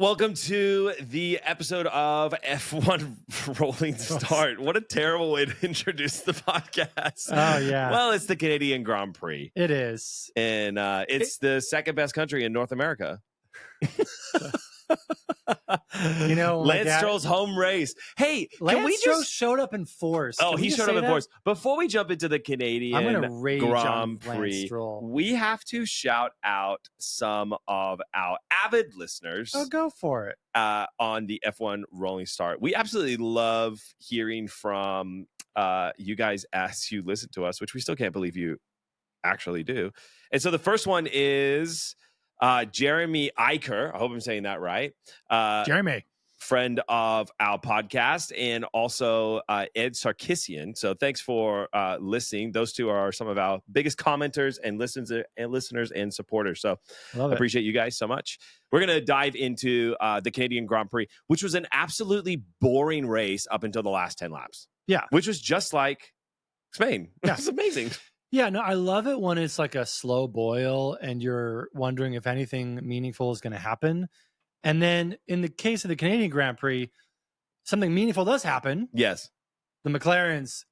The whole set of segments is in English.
Welcome to the episode of F1 Rolling Start. What a terrible way to introduce the podcast. Oh, yeah. Well, it's the Canadian Grand Prix. It is. And it's the second best country in North America. You know, Lance Stroll's home race. Hey, Lance Stroll showed up in force. Oh, he showed up in force. Before we jump into the Canadian Grand Prix, we have to shout out some of our avid listeners. Oh, go for it. On the F1 Rolling Start. We absolutely love hearing from you guys as you listen to us, which we still can't believe you actually do. And so the first one is Jeremy Eicher. I hope I'm saying that right. Jeremy. Friend of our podcast, and also Ed Sarkisian. So thanks for listening. Those two are some of our biggest commenters and listeners and supporters. So I appreciate you guys so much. We're going to dive into the Canadian Grand Prix, which was an absolutely boring race up until the last 10 laps. Yeah. Which was just like Spain. Yeah. It's amazing. Yeah, no, I love it when it's like a slow boil and you're wondering if anything meaningful is going to happen. And then in the case of the Canadian Grand Prix, something meaningful does happen. Yes. The McLarens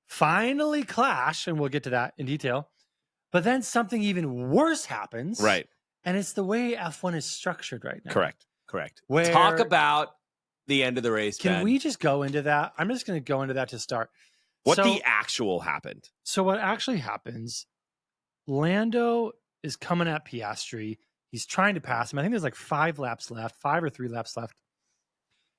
finally clash, and we'll get to that in detail. But then something even worse happens. Right. And it's the way F1 is structured right now. Correct. Where, talk about the end of the race, Can Ben. we just go into that? I'm just going to go into that to start. What the actual happened? So what actually happens, Lando is coming at Piastri. He's trying to pass him. I think there's like 5 or 3 laps left.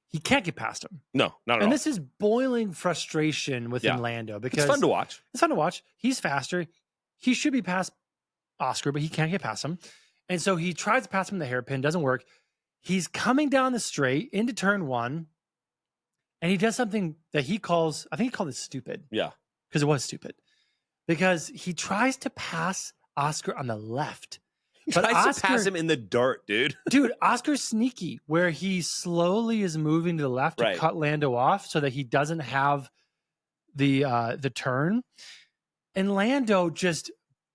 He can't get past him. No, not at all. And this is boiling frustration within Lando because it's fun to watch. It's fun to watch. He's faster. He should be past Oscar, but he can't get past him. And so he tries to pass him the hairpin. Doesn't work. He's coming down the straight into turn 1. And he does something that he calls, I think he called it stupid. Yeah. Because it was stupid. Because he tries to pass Oscar on the left. But tries to pass him in the dirt, dude. Dude, Oscar's sneaky, where he slowly is moving to the left to cut Lando off so that he doesn't have the turn. And Lando just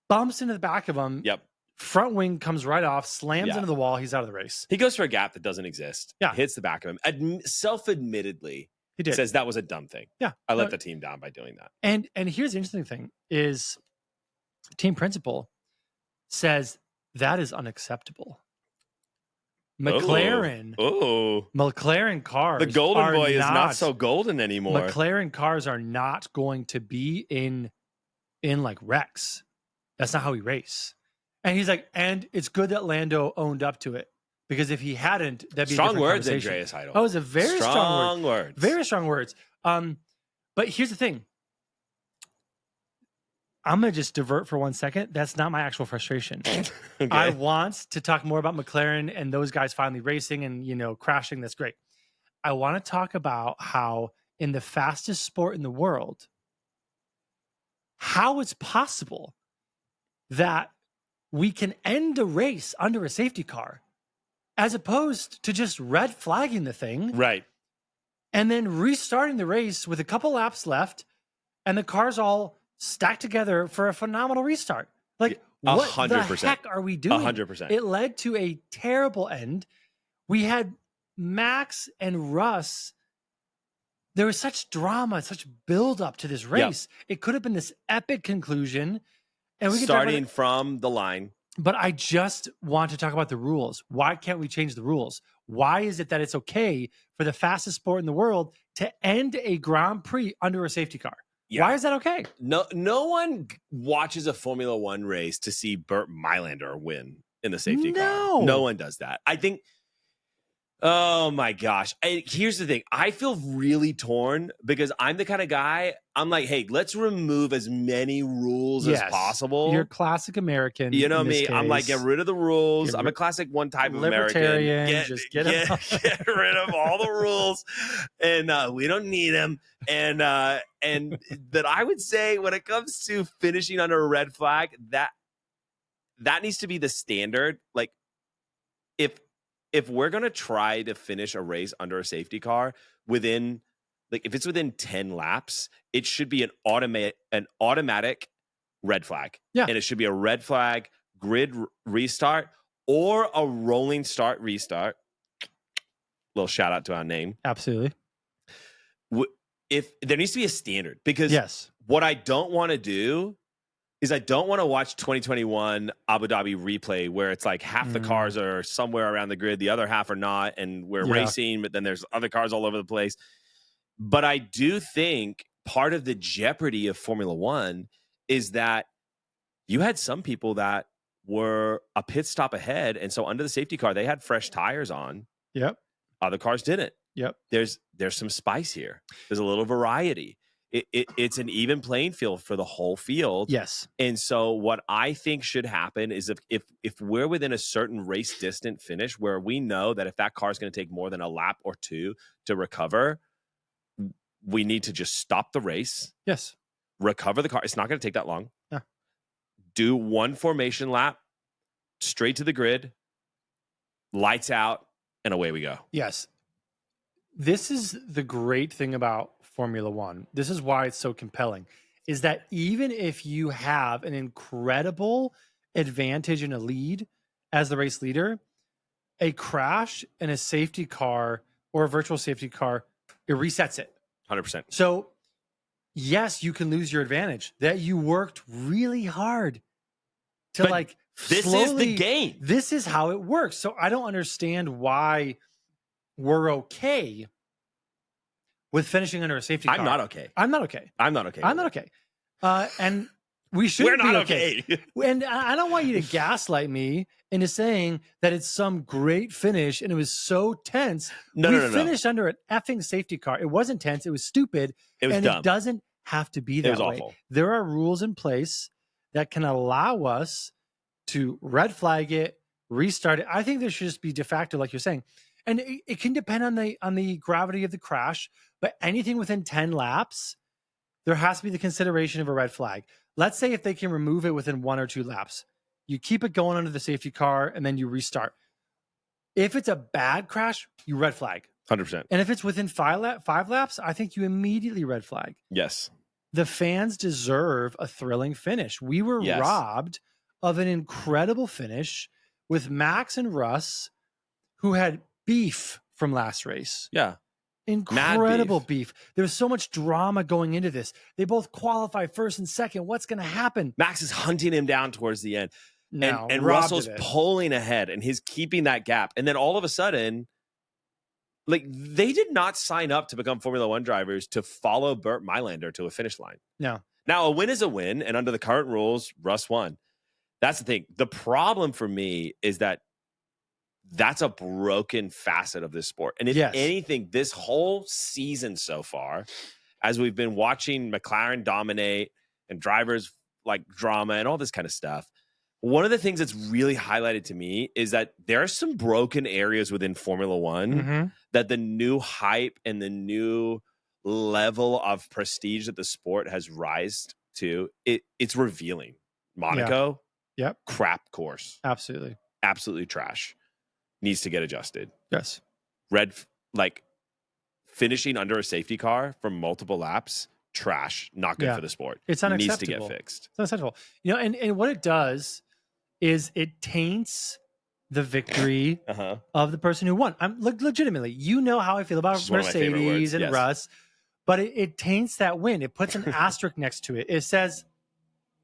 bumps into the back of him. Yep. Front wing comes right off, slams into the wall. He's out of the race. He goes for a gap that doesn't exist. Yeah. Hits the back of him. Self-admittedly, he did. Says that was a dumb thing. Yeah. I let the team down by doing that. And here's the interesting thing is team principal says that is unacceptable. McLaren. McLaren cars. The golden boy is not so golden anymore. McLaren cars are not going to be in like wrecks. That's not how we race. And he's like, and it's good that Lando owned up to it. Because if he hadn't, that'd be strong a words, conversation. Andreas Heidel. Oh, it was a very strong word. Words. Very strong words. But here's the thing. I'm going to just divert for 1 second. That's not my actual frustration. Okay. I want to talk more about McLaren and those guys finally racing and, crashing. That's great. I want to talk about how in the fastest sport in the world, how it's possible that we can end a race under a safety car as opposed to just red flagging the thing. Right. And then restarting the race with a couple laps left and the cars all stacked together for a phenomenal restart. Like, 100%. What the heck are we doing? 100%. It led to a terrible end. We had Max and Russ. There was such drama, such build-up to this race. Yep. It could have been this epic conclusion. And we starting from the line. But I just want to talk about the rules. Why can't we change the rules? Why is it that it's okay for the fastest sport in the world to end a Grand Prix under a safety car? Yeah. Why is that okay? No one watches a Formula One race to see Burt Mylander win in the safety car. No one does that. I think, oh my gosh. Here's the thing. I feel really torn because I'm the kind of guy, I'm like, hey, let's remove as many rules as possible. You're classic American. You know me. I'm like, get rid of the rules. I'm a classic one type of American. Get rid of all the rules. And we don't need them. And but I would say when it comes to finishing under a red flag, that needs to be the standard. Like if we're going to try to finish a race under a safety car within, like if it's within 10 laps, it should be an automatic red flag. Yeah. And it should be a red flag, grid restart, or a rolling start restart. little shout out to our name. Absolutely. If there needs to be a standard, because yes, what I don't want to do is I don't want to watch 2021 Abu Dhabi replay where it's like half the cars are somewhere around the grid, the other half are not, and we're racing, but then there's other cars all over the place. But I do think part of the jeopardy of Formula One is that you had some people that were a pit stop ahead, and so under the safety car, they had fresh tires on. Yep. Other cars didn't. Yep. There's some spice here. There's a little variety. It's an even playing field for the whole field. Yes. And so what I think should happen is if we're within a certain race distant finish where we know that if that car is going to take more than a lap or two to recover, we need to just stop the race. Yes. Recover the car. It's not going to take that long. Yeah. Do one formation lap, straight to the grid, lights out, and away we go. Yes. This is the great thing about Formula One. This is why it's so compelling, is that even if you have an incredible advantage and a lead as the race leader, a crash in a safety car or a virtual safety car, it resets it. 100%. So, yes, you can lose your advantage that you worked really hard to this slowly, is the game. This is how it works. So I don't understand why we're okay with finishing under a safety car. I'm not okay. I'm not okay. I'm not okay. I'm not okay. And we should We're be not okay. okay. And I don't want you to gaslight me into saying that it's some great finish and it was so tense. We finished under an effing safety car. It wasn't tense. It was stupid. It was dumb. It doesn't have to be that It was way. awful. There are rules in place that can allow us to red flag it, restart it. I think there should just be de facto, like you're saying. And it can depend on the gravity of the crash, but anything within 10 laps, there has to be the consideration of a red flag. Let's say if they can remove it within 1 or 2 laps, you keep it going under the safety car and then you restart. If it's a bad crash, you red flag. 100%. And if it's within 5 laps, I think you immediately red flag. Yes. The fans deserve a thrilling finish. We were robbed of an incredible finish with Max and Russ, who had beef from last race. Yeah. Incredible beef. There was so much drama going into this. They both qualify first and second. What's going to happen? Max is hunting him down towards the end. No, and Russell's pulling ahead and he's keeping that gap. And then all of a sudden, like, they did not sign up to become Formula One drivers to follow Burt Mylander to a finish line. No. Now, a win is a win. And under the current rules, Russ won. That's the thing. The problem for me is that that's a broken facet of this sport. And if anything, this whole season so far, as we've been watching McLaren dominate and drivers like drama and all this kind of stuff, one of the things that's really highlighted to me is that there are some broken areas within Formula One that the new hype and the new level of prestige that the sport has rised to, it's revealing. Monaco, crap course. Absolutely trash. Needs to get adjusted. Yes. Finishing under a safety car for multiple laps, trash. Not good for the sport. It's unacceptable. Needs to get fixed. It's unacceptable. You know, and what it does is it taints the victory of the person who won. I'm legitimately, you know how I feel about Mercedes and Russ, but it taints that win. It puts an asterisk next to it. It says,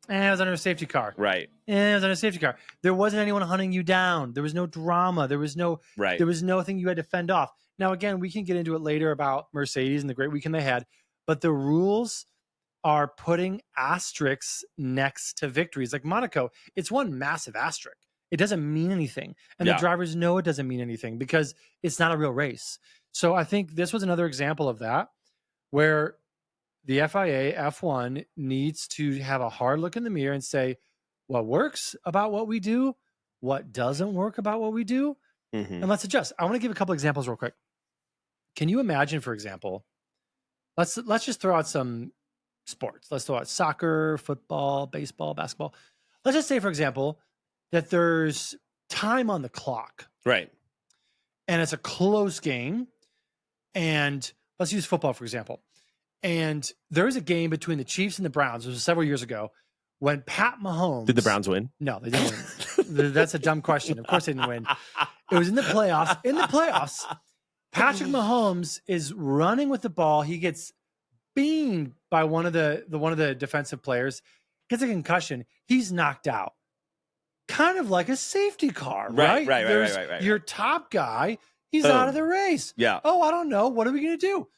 it was under a safety car. Right. It was under a safety car. There wasn't anyone hunting you down. There was no drama. There was no There was nothing you had to fend off. Now, again, we can get into it later about Mercedes and the great weekend they had, but the rules are putting asterisks next to victories. Like Monaco, it's one massive asterisk. It doesn't mean anything. And the drivers know it doesn't mean anything because it's not a real race. So I think this was another example of that, where the FIA, F1, needs to have a hard look in the mirror and say, what works about what we do, what doesn't work about what we do, and let's adjust. I want to give a couple examples real quick. Can you imagine, for example, let's just throw out some sports. Let's throw out soccer, football, baseball, basketball. Let's just say, for example, that there's time on the clock. Right. And it's a close game. And let's use football, for example. And there is a game between the Chiefs and the Browns. It was several years ago when Pat Mahomes... Did the Browns win? No, they didn't win. That's a dumb question. Of course they didn't win. It was in the playoffs. In the playoffs, Patrick Mahomes is running with the ball. He gets beamed by one of the defensive players, gets a concussion. He's knocked out. Kind of like a safety car, right? Right. Your top guy, he's out of the race. Yeah. Oh, I don't know. What are we going to do?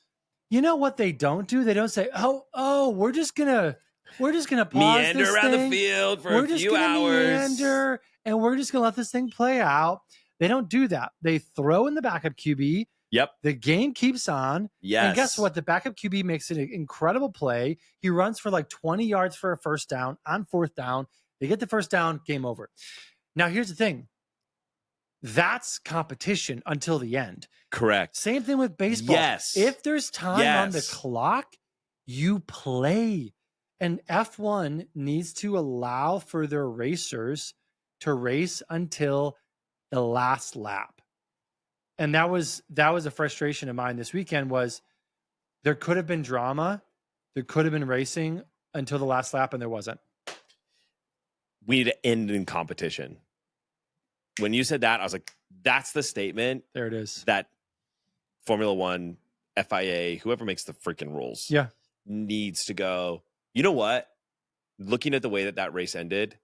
You know what they don't do? They don't say, we're just gonna pause meander this around thing. the field for a few hours. Meander, and we're just gonna let this thing play out. They don't do that. They throw in the backup QB. Yep. The game keeps on. Yes. And guess what? The backup QB makes an incredible play. He runs for like 20 yards for a first down on fourth down. They get the first down, game over. Now, here's the thing. That's competition until the end. Correct. Same thing with baseball. Yes. If there's time on the clock, you play. And F1 needs to allow for their racers to race until the last lap. And that was a frustration of mine this weekend was there could have been drama. There could have been racing until the last lap, and there wasn't. We need to end in competition. When you said that, I was like, that's the statement. There it is. That Formula One, FIA, whoever makes the freaking rules, needs to go, you know what? Looking at the way that race ended,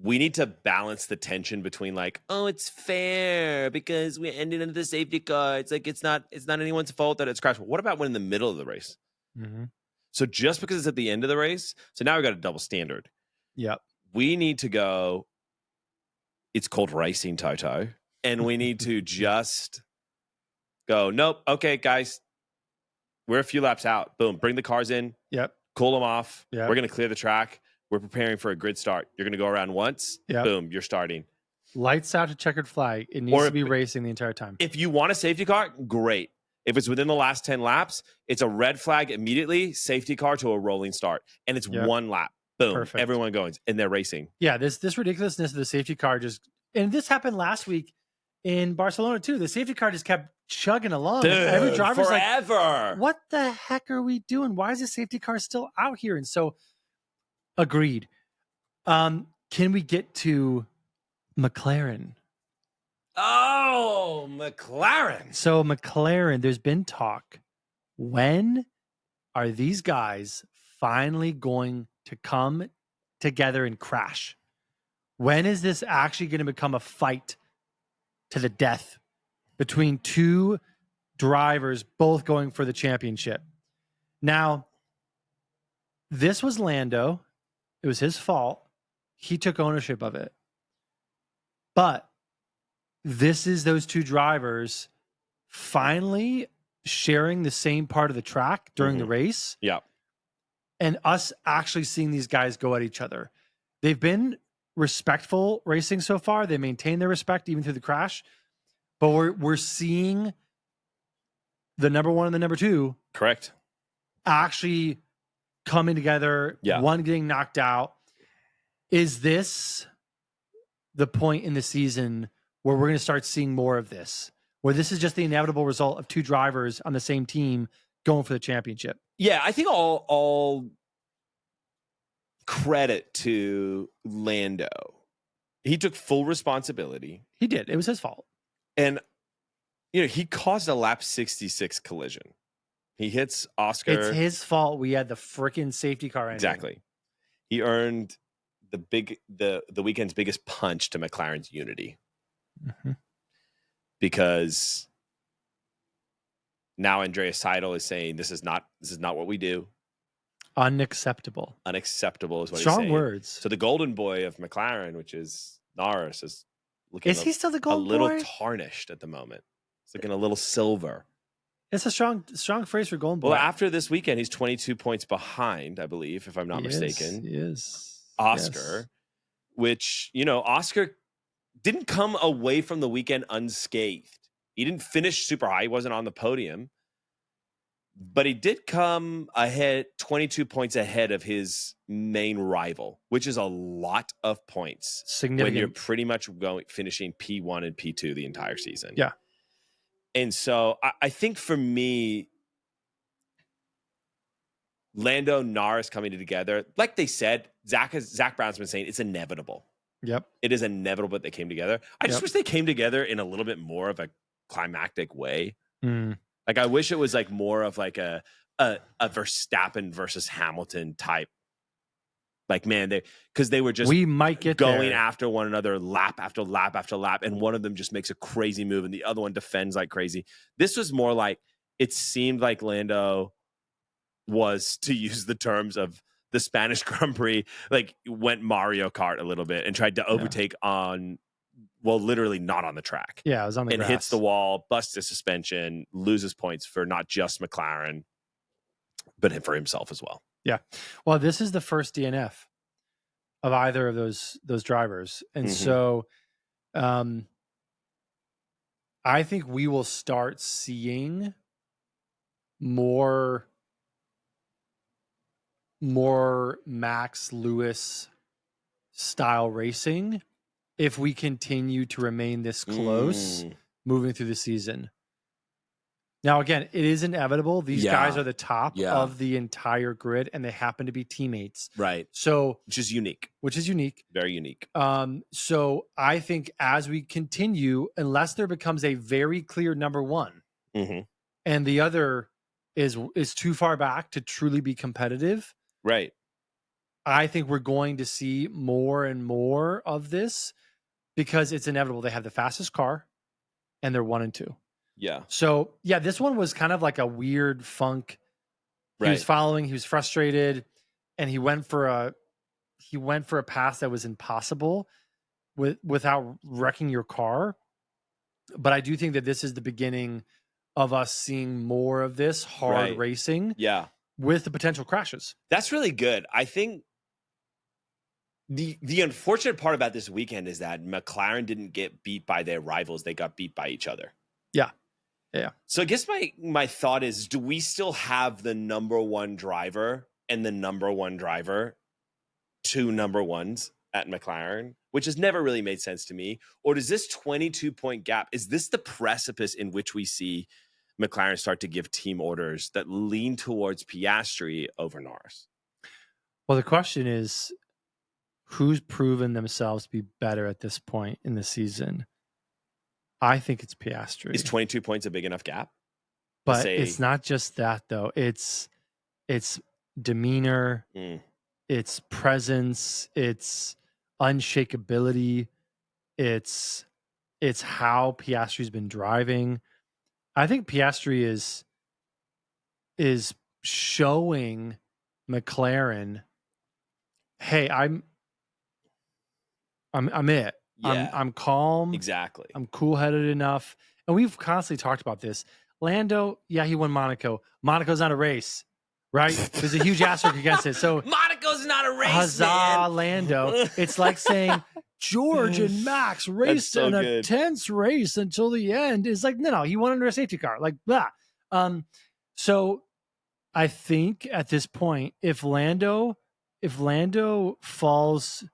we need to balance the tension between like, oh, it's fair because we ended into the safety car. It's like, it's not anyone's fault that it's crashed. What about when in the middle of the race? Mm-hmm. So just because it's at the end of the race, so now we've got a double standard. Yep. We need to go, it's called racing, Toto. And we need to just go, nope, okay, guys, we're a few laps out. Boom, bring the cars in. Yep. Cool them off. Yep. We're going to clear the track. We're preparing for a grid start. You're going to go around once. Yep. Boom, you're starting. Lights out to checkered flag. It needs to be racing the entire time. If you want a safety car, great. If it's within the last 10 laps, it's a red flag immediately, safety car to a rolling start. And it's one lap. Boom. Perfect. Everyone going. And they're racing. Yeah, this ridiculousness of the safety car and this happened last week in Barcelona too. The safety car just kept chugging along. Dude, every driver's forever. like, what the heck are we doing? Why is the safety car still out here? And so, agreed. Can we get to McLaren? Oh, McLaren. So McLaren, there's been talk. When are these guys finally going to come together and crash? When is this actually going to become a fight to the death between two drivers both going for the championship? Now, this was Lando. It was his fault. He took ownership of it. But this is those two drivers finally sharing the same part of the track during the race. Yeah. And us actually seeing these guys go at each other. They've been respectful racing so far. They maintain their respect even through the crash. But we're seeing the number one and the number two correct actually coming together. Yeah. One getting knocked out. Is this the point in the season where we're going to start seeing more of this? Where this is just the inevitable result of two drivers on the same team going for the championship? Yeah, I think all credit to Lando. He took full responsibility. He did. It was his fault. And, he caused a lap 66 collision. He hits Oscar. It's his fault we had the freaking safety car ending. Exactly. He earned the weekend's biggest punch to McLaren's unity. Mm-hmm. Because now Andreas Seidel is saying this is not what we do. Unacceptable. Unacceptable is what Strong he's saying. words. So the golden boy of McLaren, which is Norris, is looking he still the golden boy? A little boy? Tarnished at the moment. It's looking a little silver. It's a strong phrase for golden boy. Well, after this weekend, he's 22 points behind, I believe, if I'm not mistaken. He is. Oscar, which, Oscar didn't come away from the weekend unscathed. He didn't finish super high. He wasn't on the podium. But he did come ahead, 22 points ahead of his main rival, which is a lot of points. Significant. When you're pretty much finishing P1 and P2 the entire season. Yeah. And so I think for me, Lando, Norris coming together, like they said, Zach Brown's been saying it's inevitable. Yep. It is inevitable that they came together. I just wish they came together in a little bit more of a climactic way. Mm. Like, I wish it was like more of like a Verstappen versus Hamilton type. Like, man, because they were just we might get going there. after one another lap after lap after lap, and one of them just makes a crazy move and the other one defends like crazy. This was more like, it seemed like Lando was, to use the terms of the Spanish Grand Prix, like went Mario Kart a little bit and tried to overtake on, well, literally not on the track. Yeah, it was on the and grass. Hits the wall, busts his suspension, loses points for not just McLaren, but for himself as well. Yeah. Well, this is the first DNF of either of those drivers. And so I think we will start seeing more Max Lewis style racing if we continue to remain this close moving through the season. Now, again, it is inevitable. These guys are the top of the entire grid, and they happen to be teammates. Right. So, which is unique. Very unique. So I think as we continue, unless there becomes a very clear number one, and the other is too far back to truly be competitive, right? I think we're going to see more and more of this because it's inevitable. They have the fastest car, and they're 1 and 2. Yeah. So, yeah, this one was kind of like a weird funk. He was following, he was frustrated, and he went for a pass that was impossible without wrecking your car. But I do think that this is the beginning of us seeing more of this hard racing. Yeah. With the potential crashes. That's really good. I think the unfortunate part about this weekend is that McLaren didn't get beat by their rivals. They got beat by each other. Yeah. Yeah. So I guess my thought is, do we still have the number one driver and the number one driver, 2 number ones at McLaren, which has never really made sense to me? Or does this 22-point gap, is this the precipice in which we see McLaren start to give team orders that lean towards Piastri over Norris? Well, the question is, who's proven themselves to be better at this point in the season? I think it's Piastri. Is 22 points a big enough gap? But it's not just that, though. It's demeanor, it's presence, it's unshakability, it's how Piastri's been driving. I think Piastri is showing McLaren, hey, I'm it. Yeah. I'm calm. Exactly. I'm cool-headed enough. And we've constantly talked about this. Lando, yeah, he won Monaco. Monaco's not a race, right? There's a huge asterisk against it. So Monaco's not a race, huzzah, man. Lando. It's like saying George and Max raced in a tense race until the end. It's like, no, he won under a safety car. Like, blah. So I think at this point, if Lando falls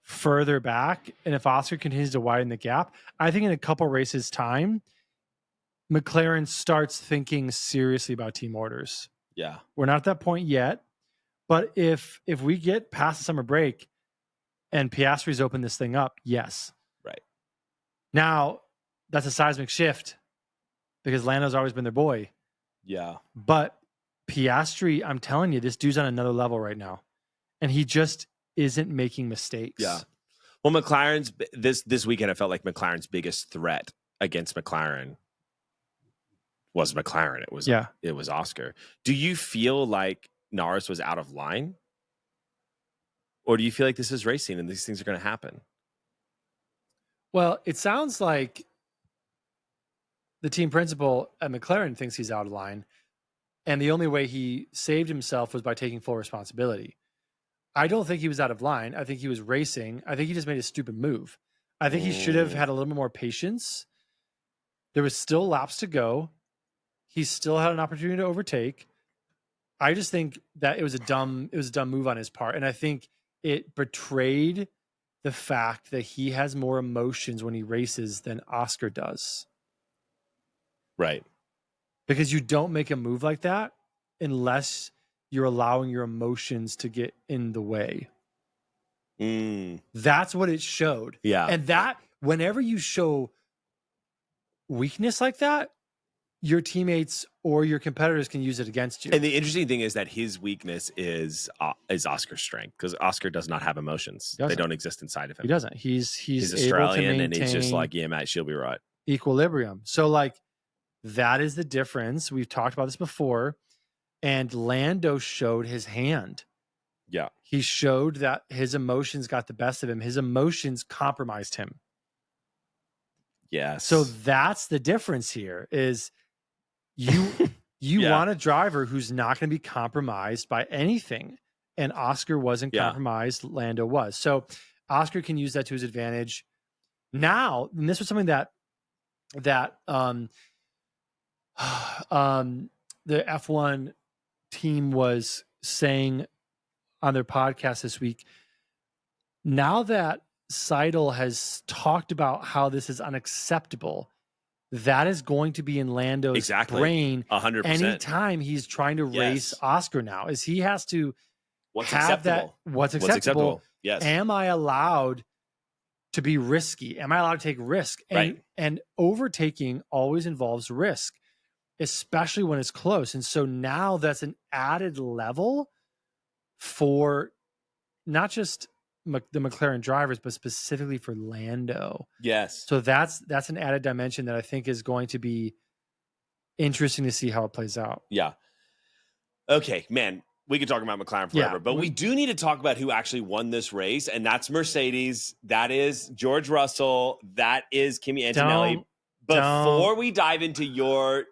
further back and if Oscar continues to widen the gap, I think in a couple races time, McLaren starts thinking seriously about team orders. Yeah. We're not at that point yet, but if we get past the summer break and Piastri's open this thing up, yes. Right. Now, that's a seismic shift because Lando's always been their boy. Yeah. But Piastri, I'm telling you, this dude's on another level right now. And he just isn't making mistakes. Yeah. Well, McLaren's this weekend, I felt like McLaren's biggest threat against McLaren was McLaren. It was Oscar. Do you feel like Norris was out of line? Or do you feel like this is racing and these things are going to happen? Well, it sounds like the team principal at McLaren thinks he's out of line. And the only way he saved himself was by taking full responsibility. I don't think he was out of line. I think he was racing. I think he just made a stupid move. I think he should have had a little bit more patience. There was still laps to go. He still had an opportunity to overtake. I just think that it was a dumb move on his part. And I think it betrayed the fact that he has more emotions when he races than Oscar does. Right. Because you don't make a move like that unless you're allowing your emotions to get in the way. That's what it showed. Yeah. And that whenever you show weakness like that, your teammates or your competitors can use it against you. And the interesting thing is that his weakness is Oscar's strength, because Oscar does not have emotions. They don't exist inside of him. He doesn't. He's Australian, able to and he's just like, yeah, Matt, she'll be right. Equilibrium. So like that is the difference. We've talked about this before, and Lando showed his hand. Yeah. He showed that his emotions got the best of him. His emotions compromised him. Yes. So that's the difference here is you want a driver who's not going to be compromised by anything. And Oscar wasn't compromised. Lando was. So Oscar can use that to his advantage. Now, and this was something that the F1 team was saying on their podcast this week. Now that Seidel has talked about how this is unacceptable, that is going to be in Lando's brain 100%. anytime he's trying to race Oscar now, is he has to what's have acceptable? What's acceptable? Yes. Am I allowed to be risky? Am I allowed to take risk? And overtaking always involves risk, especially when it's close. And so now that's an added level for not just the McLaren drivers, but specifically for Lando. Yes. So that's an added dimension that I think is going to be interesting to see how it plays out. Yeah. Okay, man, we could talk about McLaren forever, but we do need to talk about who actually won this race, and that's Mercedes. That is George Russell. That is Kimi Antonelli. Before we dive into your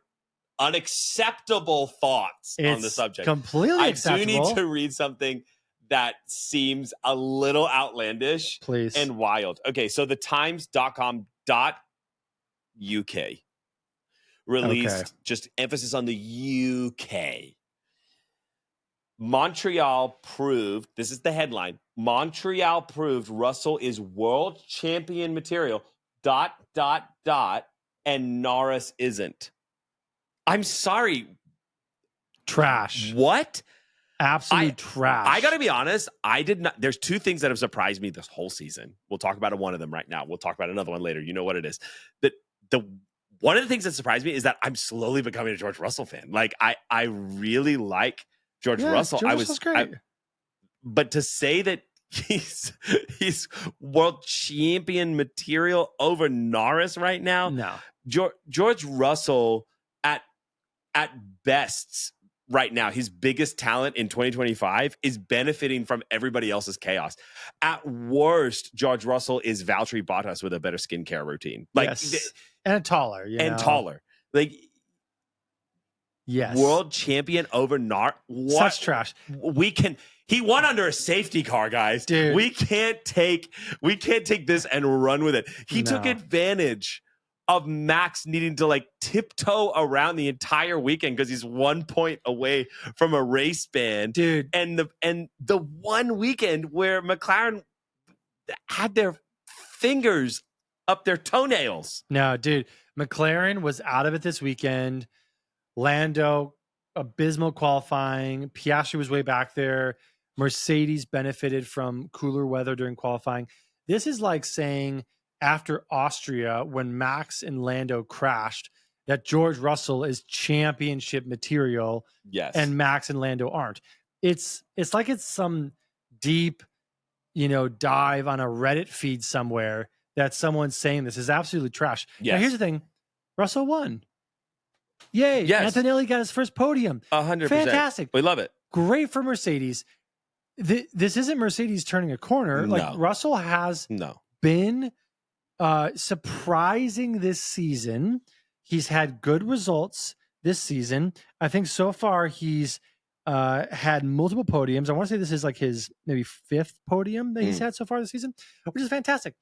unacceptable thoughts on the subject, completely acceptable. I do need to read something that seems a little outlandish and wild. Okay, so the times.com.uk released just emphasis on the UK. Montreal proved, this is the headline, Montreal proved Russell is world champion material, ... and Norris isn't. I'm sorry. Trash. What? Absolute trash. I got to be honest. I did not. There's two things that have surprised me this whole season. We'll talk about one of them right now. We'll talk about another one later. You know what it is. One of the things that surprised me is that I'm slowly becoming a George Russell fan. Like I really like George Russell. Russell's great. But to say that he's world champion material over Norris right now. No. George Russell at best right now, his biggest talent in 2025 is benefiting from everybody else's chaos. At worst, George Russell is Valtteri Bottas with a better skincare routine. Like, and taller, taller. Like, yes, world champion over Such trash. He won under a safety car, guys. Dude. We can't take this and run with it. He took advantage of Max needing to like tiptoe around the entire weekend because he's 1 point away from a race ban. Dude. And the one weekend where McLaren had their fingers up their toenails. No, dude. McLaren was out of it this weekend. Lando, abysmal qualifying. Piastri was way back there. Mercedes benefited from cooler weather during qualifying. This is like saying after Austria, when Max and Lando crashed, that George Russell is championship material. Yes. And Max and Lando aren't. It's like it's some deep, dive on a Reddit feed somewhere that someone's saying this is absolutely trash. Yes. Now, here's the thing. Russell won. Yay. Yes. Antonelli got his first podium. 100%. Fantastic. We love it. Great for Mercedes. This isn't Mercedes turning a corner. No. Like Russell has been surprising this season. He's had good results this season. I think so far he's had multiple podiums. I want to say this is like his maybe fifth podium that he's had so far this season, which is fantastic.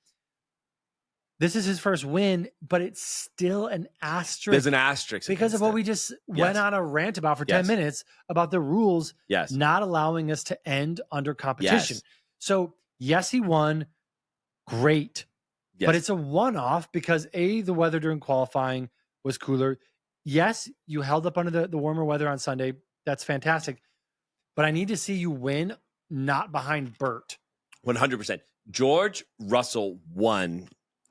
This is his first win, but it's still an asterisk. There's an asterisk because of what we just went on a rant about for 10 minutes about the rules not allowing us to end under competition. So, yes, he won. Great. But it's a one-off because, A, the weather during qualifying was cooler. Yes, you held up under the warmer weather on Sunday. That's fantastic. But I need to see you win, not behind Burt. 100%. George Russell won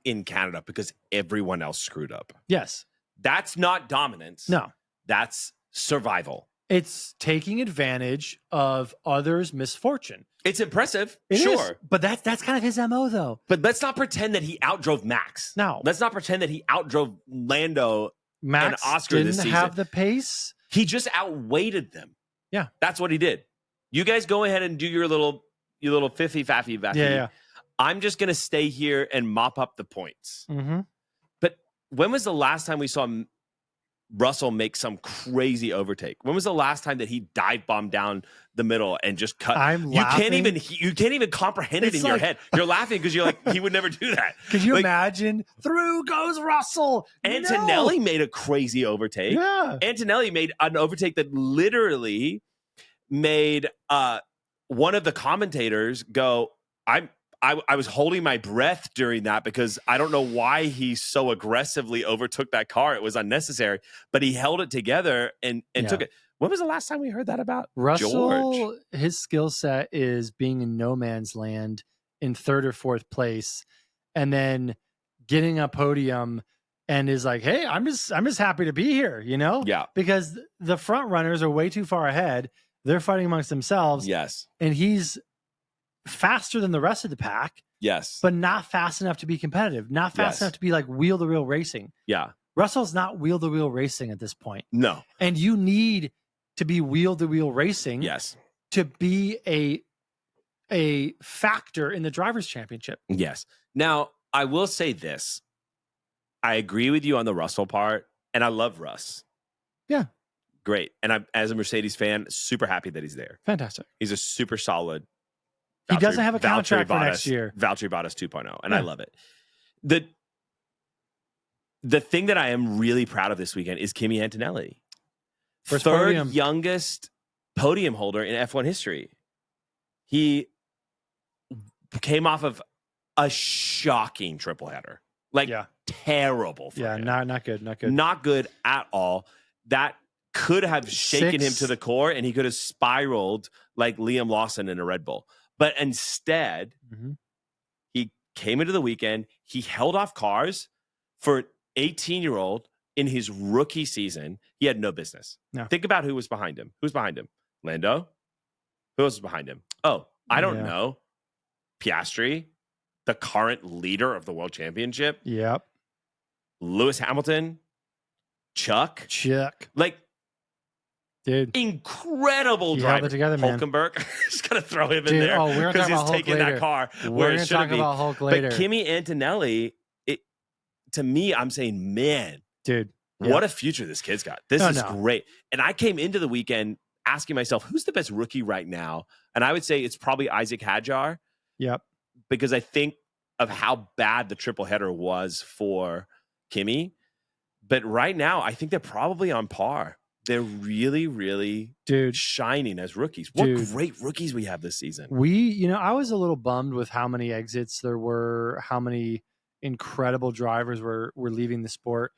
in Canada because everyone else screwed up. Yes. That's not dominance. No. That's survival. It's taking advantage of others' misfortune. It's impressive, It sure. is, but that's kind of his MO, though. But let's not pretend that he outdrove Max. No. Let's not pretend that he outdrove Lando Max and Oscar this season. Didn't have the pace. He just outweighted them. Yeah. That's what he did. You guys go ahead and do your little fiffy-faffy. Yeah. I'm just going to stay here and mop up the points. Mm-hmm. But when was the last time we saw Russell make some crazy overtake? When was the last time that he dive bombed down the middle and just cut? You can't even comprehend it in your head. You're laughing because you're like, he would never do that. Could you imagine? Through goes Russell. Antonelli made a crazy overtake. Yeah. Antonelli made an overtake that literally made one of the commentators go, I was holding my breath during that because I don't know why he so aggressively overtook that car. It was unnecessary, but he held it together and took it. When was the last time we heard that about Russell? George? His skill set is being in no man's land in third or fourth place and then getting a podium and is like, hey, I'm just happy to be here, you know? Yeah. Because the front runners are way too far ahead. They're fighting amongst themselves. Yes. And he's faster than the rest of the pack. Yes. But not fast enough to be competitive. Not fast enough to be like wheel-to-wheel racing. Yeah. Russell's not wheel-to-wheel racing at this point. No. And you need to be wheel-to-wheel racing. Yes. To be a factor in the Drivers' Championship. Yes. Now, I will say this. I agree with you on the Russell part, and I love Russ. Yeah. Great. And I'm, as a Mercedes fan, super happy that he's there. Fantastic. He's a super solid. He doesn't have a contract for next year. Valtteri Bottas 2.0, and I love it. The thing that I am really proud of this weekend is Kimi Antonelli. First third podium. youngest podium holder in F1 history. He came off of a shocking triple header. Terrible for him. Not good. Not good at all. That could have shaken him to the core, and he could have spiraled like Liam Lawson in a Red Bull. But instead, he came into the weekend. He held off cars for 18-year-old in his rookie season. He had no business. No. Think about who was behind him. Who's behind him? Lando? Who else is behind him? Oh, I don't know. Piastri, the current leader of the World Championship. Yep. Lewis Hamilton. Chuck. Dude, incredible driver. Held it together, man. Hulkenberg. Just gonna throw him in there because he's taking that car where it shouldn't be. About Hulk later. But Kimi Antonelli, to me, I'm saying, man, dude, what a future this kid's got. This is great. And I came into the weekend asking myself, who's the best rookie right now? And I would say it's probably Isaac Hadjar. Yep. Because I think of how bad the triple header was for Kimi. But right now, I think they're probably on par. They're really, really shining as rookies. What great rookies we have this season. I was a little bummed with how many exits there were, how many incredible drivers were leaving the sport.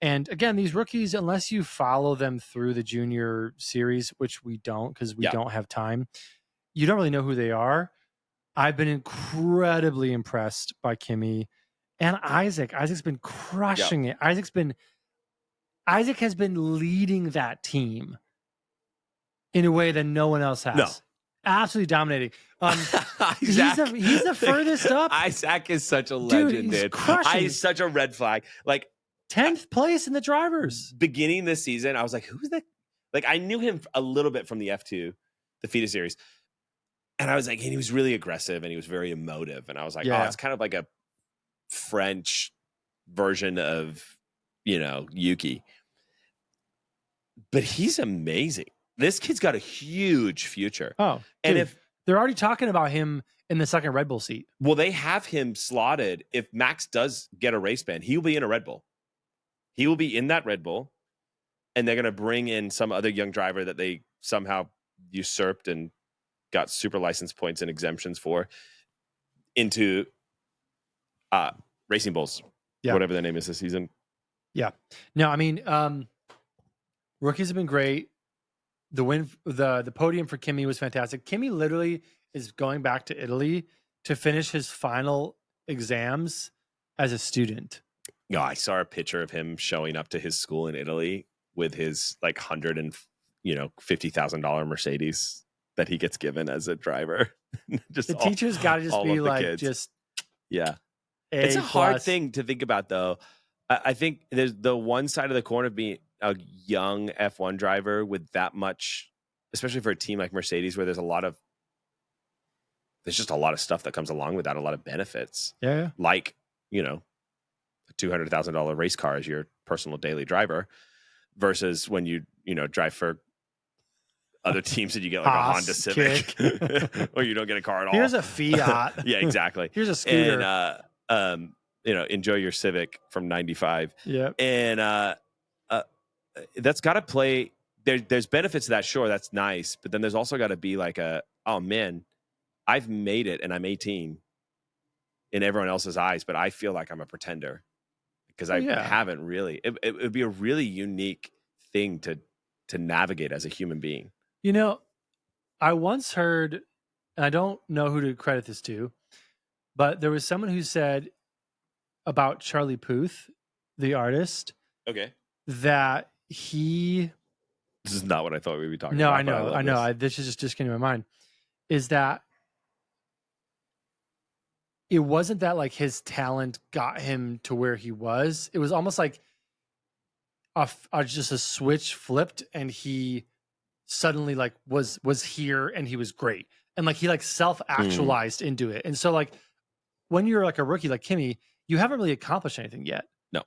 And again, these rookies, unless you follow them through the junior series, which we don't because we don't have time, you don't really know who they are. I've been incredibly impressed by Kimi and Isaac. Isaac's been crushing it. Isaac has been leading that team in a way that no one else has. No. Absolutely dominating. He's the furthest up. Isaac is such a legend, dude. He's such a red flag. 10th place in the drivers. Beginning this season, I was like, who's that? I knew him a little bit from the F2, the FIDA series. And I was like, and he was really aggressive and he was very emotive. And I was like, oh, it's kind of like a French version of, Yuki. But he's amazing. This kid's got a huge future. Oh, and dude, if they're already talking about him in the second Red Bull seat. Well, they have him slotted. If Max does get a race ban, he'll be in a Red Bull. He will be in that Red Bull. And they're going to bring in some other young driver that they somehow usurped and got super license points and exemptions for into Racing Bulls, whatever their name is this season. Yeah. No, I mean, rookies have been great. The podium for Kimi was fantastic. Kimi literally is going back to Italy to finish his final exams as a student. No, I saw a picture of him showing up to his school in Italy with his like $150,000 Mercedes that he gets given as a driver. Just the teachers got to just be like, kids. Just yeah. It's a hard thing to think about, though. I think there's the one side of the coin of being a young F1 driver with that much, especially for a team like Mercedes, where there's just a lot of stuff that comes along with that, a lot of benefits. Yeah. Like, a $200,000 race car as your personal daily driver versus when you drive for other teams and you get like a Honda Civic or you don't get a car at all. Here's a Fiat. Yeah, exactly. Here's a scooter. And, enjoy your Civic from 95. Yeah. And that's got to play. There's benefits to that. Sure. That's nice. But then there's also got to be like oh man, I've made it and I'm 18 in everyone else's eyes, but I feel like I'm a pretender because I haven't really. It would be a really unique thing to navigate as a human being. I once heard, and I don't know who to credit this to, but there was someone who said about Charlie Puth, the artist, that he. This is not what I thought we'd be talking about. No, I know. This is just came to my mind. Is that it wasn't that like his talent got him to where he was. It was almost like just a switch flipped and he suddenly like was here and he was great. And like he like self-actualized into it. And so like when you're like a rookie like Kimi, you haven't really accomplished anything yet. No.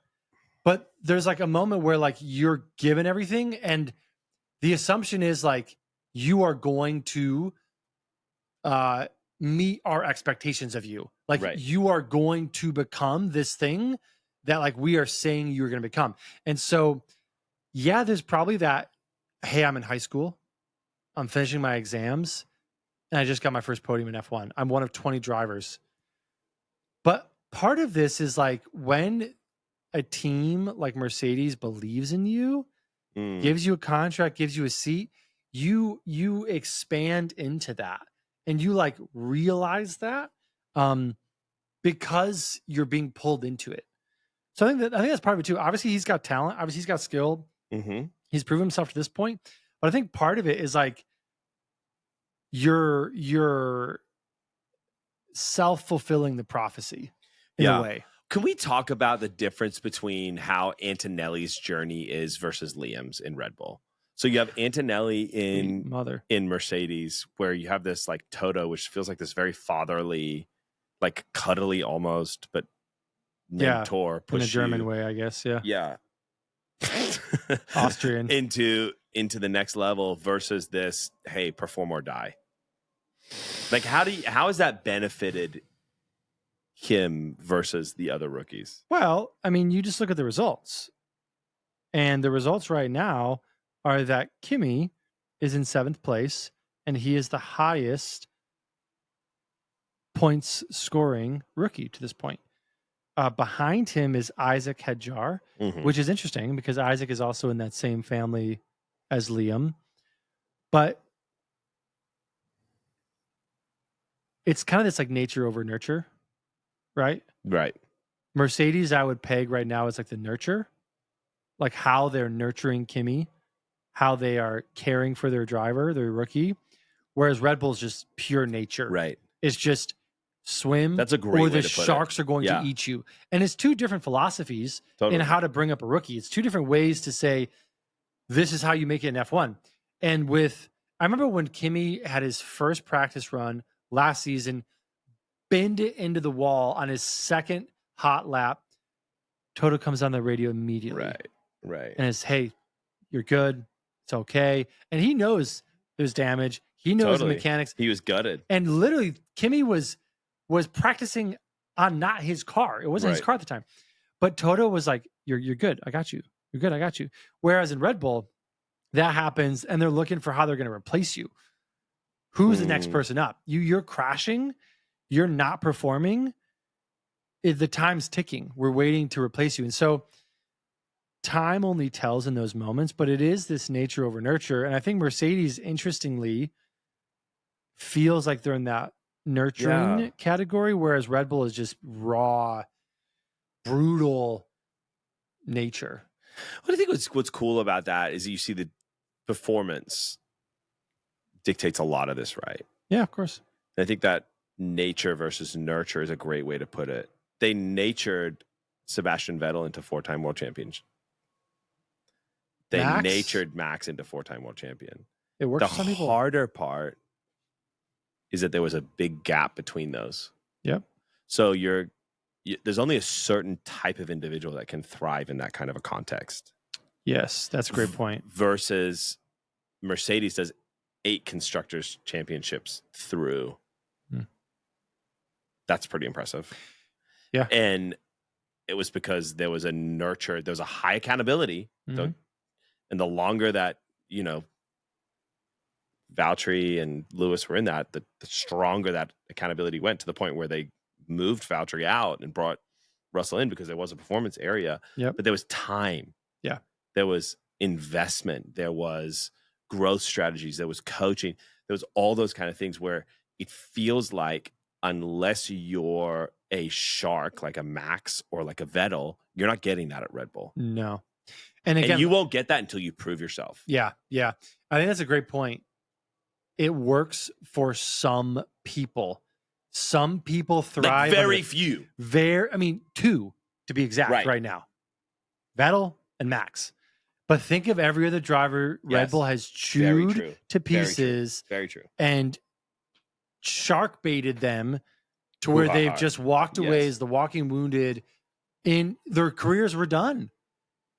But there's like a moment where like you're given everything and the assumption is like you are going to meet our expectations of you. Like you are going to become this thing that like we are saying you're going to become. And so, yeah, there's probably that, hey, I'm in high school. I'm finishing my exams. And I just got my first podium in F1. I'm one of 20 drivers. But part of this is like when a team like Mercedes believes in you, gives you a contract, gives you a seat, you expand into that. And you like realize that because you're being pulled into it. So I think that's part of it too. Obviously, he's got talent. Obviously, he's got skill. Mm-hmm. He's proven himself to this point. But I think part of it is like you're self-fulfilling the prophecy in a way. Can we talk about the difference between how Antonelli's journey is versus Liam's in Red Bull? So you have Antonelli in Mercedes, where you have this like Toto, which feels like this very fatherly, like cuddly almost, but mentor in a German way, I guess. Yeah. Austrian into the next level versus this, hey, perform or die. Like how has that benefited him versus the other rookies? Well, I mean, you just look at the results, and the results right now are that Kimi is in 7th place, and he is the highest points scoring rookie to this point. Behind him is Isaac Hadjar, which is interesting because Isaac is also in that same family as Liam. But it's kind of this like nature over nurture, right? Right. Mercedes, I would peg right now as like the nurture, like how they're nurturing Kimi, how they are caring for their driver, their rookie. Whereas Red Bull's just pure nature. Right. It's just swim. That's a great or way the to put sharks it. are going to eat you. And it's two different philosophies in how to bring up a rookie. It's two different ways to say, this is how you make it in F1. And I remember when Kimi had his first practice run last season, bend it into the wall on his second hot lap. Toto comes on the radio immediately. Right. And it's, hey, you're good. It's okay. And he knows there's damage. He knows the mechanics. He was gutted. And literally, Kimi was practicing on not his car. It wasn't his car at the time. But Toto was like, you're good. I got you. You're good. I got you. Whereas in Red Bull, that happens and they're looking for how they're going to replace you. Who's the next person up? You're crashing. You're not performing. The time's ticking. We're waiting to replace you. And so time only tells in those moments, but it is this nature over nurture. And I think Mercedes, interestingly, feels like they're in that nurturing category, whereas Red Bull is just raw brutal nature. What I think what's cool about that is you see the performance dictates a lot of this, right? Yeah, of course. And I think that nature versus nurture is a great way to put it. They natured Sebastian Vettel into 4-time world champion. They natured Max into 4-time world champion. It works for some people. The harder part is that there was a big gap between those. Yep. So there's only a certain type of individual that can thrive in that kind of a context. Yes, that's a great point. Versus Mercedes does 8 constructors championships through. That's pretty impressive. Yeah. And it was because there was a high accountability. And the longer that, Valtteri and Lewis were in that, the stronger that accountability went, to the point where they moved Valtteri out and brought Russell in because there was a performance area. Yep. But there was time. Yeah. There was investment. There was growth strategies. There was coaching. There was all those kind of things where it feels like, unless you're a shark like a Max or like a Vettel, you're not getting that at Red Bull. No. And again, you won't get that until you prove yourself. Yeah. Yeah. I think that's a great point. It works for some people. Some people thrive. Very few. 2 to be exact right now. Vettel and Max. But think of every other driver Red Bull has chewed to pieces. Very true. And shark baited them to where they've just walked away as the walking wounded, and their careers were done.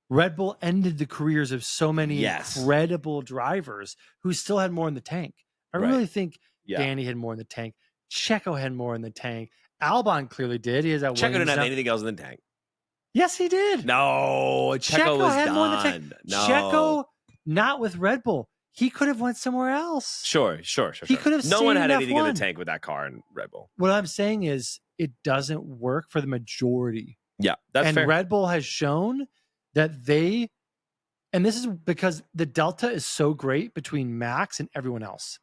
Red Bull ended the careers of so many incredible drivers who still had more in the tank. I really think Danny had more in the tank. Checo had more in the tank. Albon clearly did. He has that. Checo didn't have anything else in the tank. Yes, he did. No, Checo was had done. More in the tank. No. Checo, not with Red Bull. He could have went somewhere else. Sure. He could have. No one had anything F1. in the tank with that car in Red Bull. What I'm saying is, it doesn't work for the majority. Yeah, that's fair. And Red Bull has shown that and this is because the delta is so great between Max and everyone else.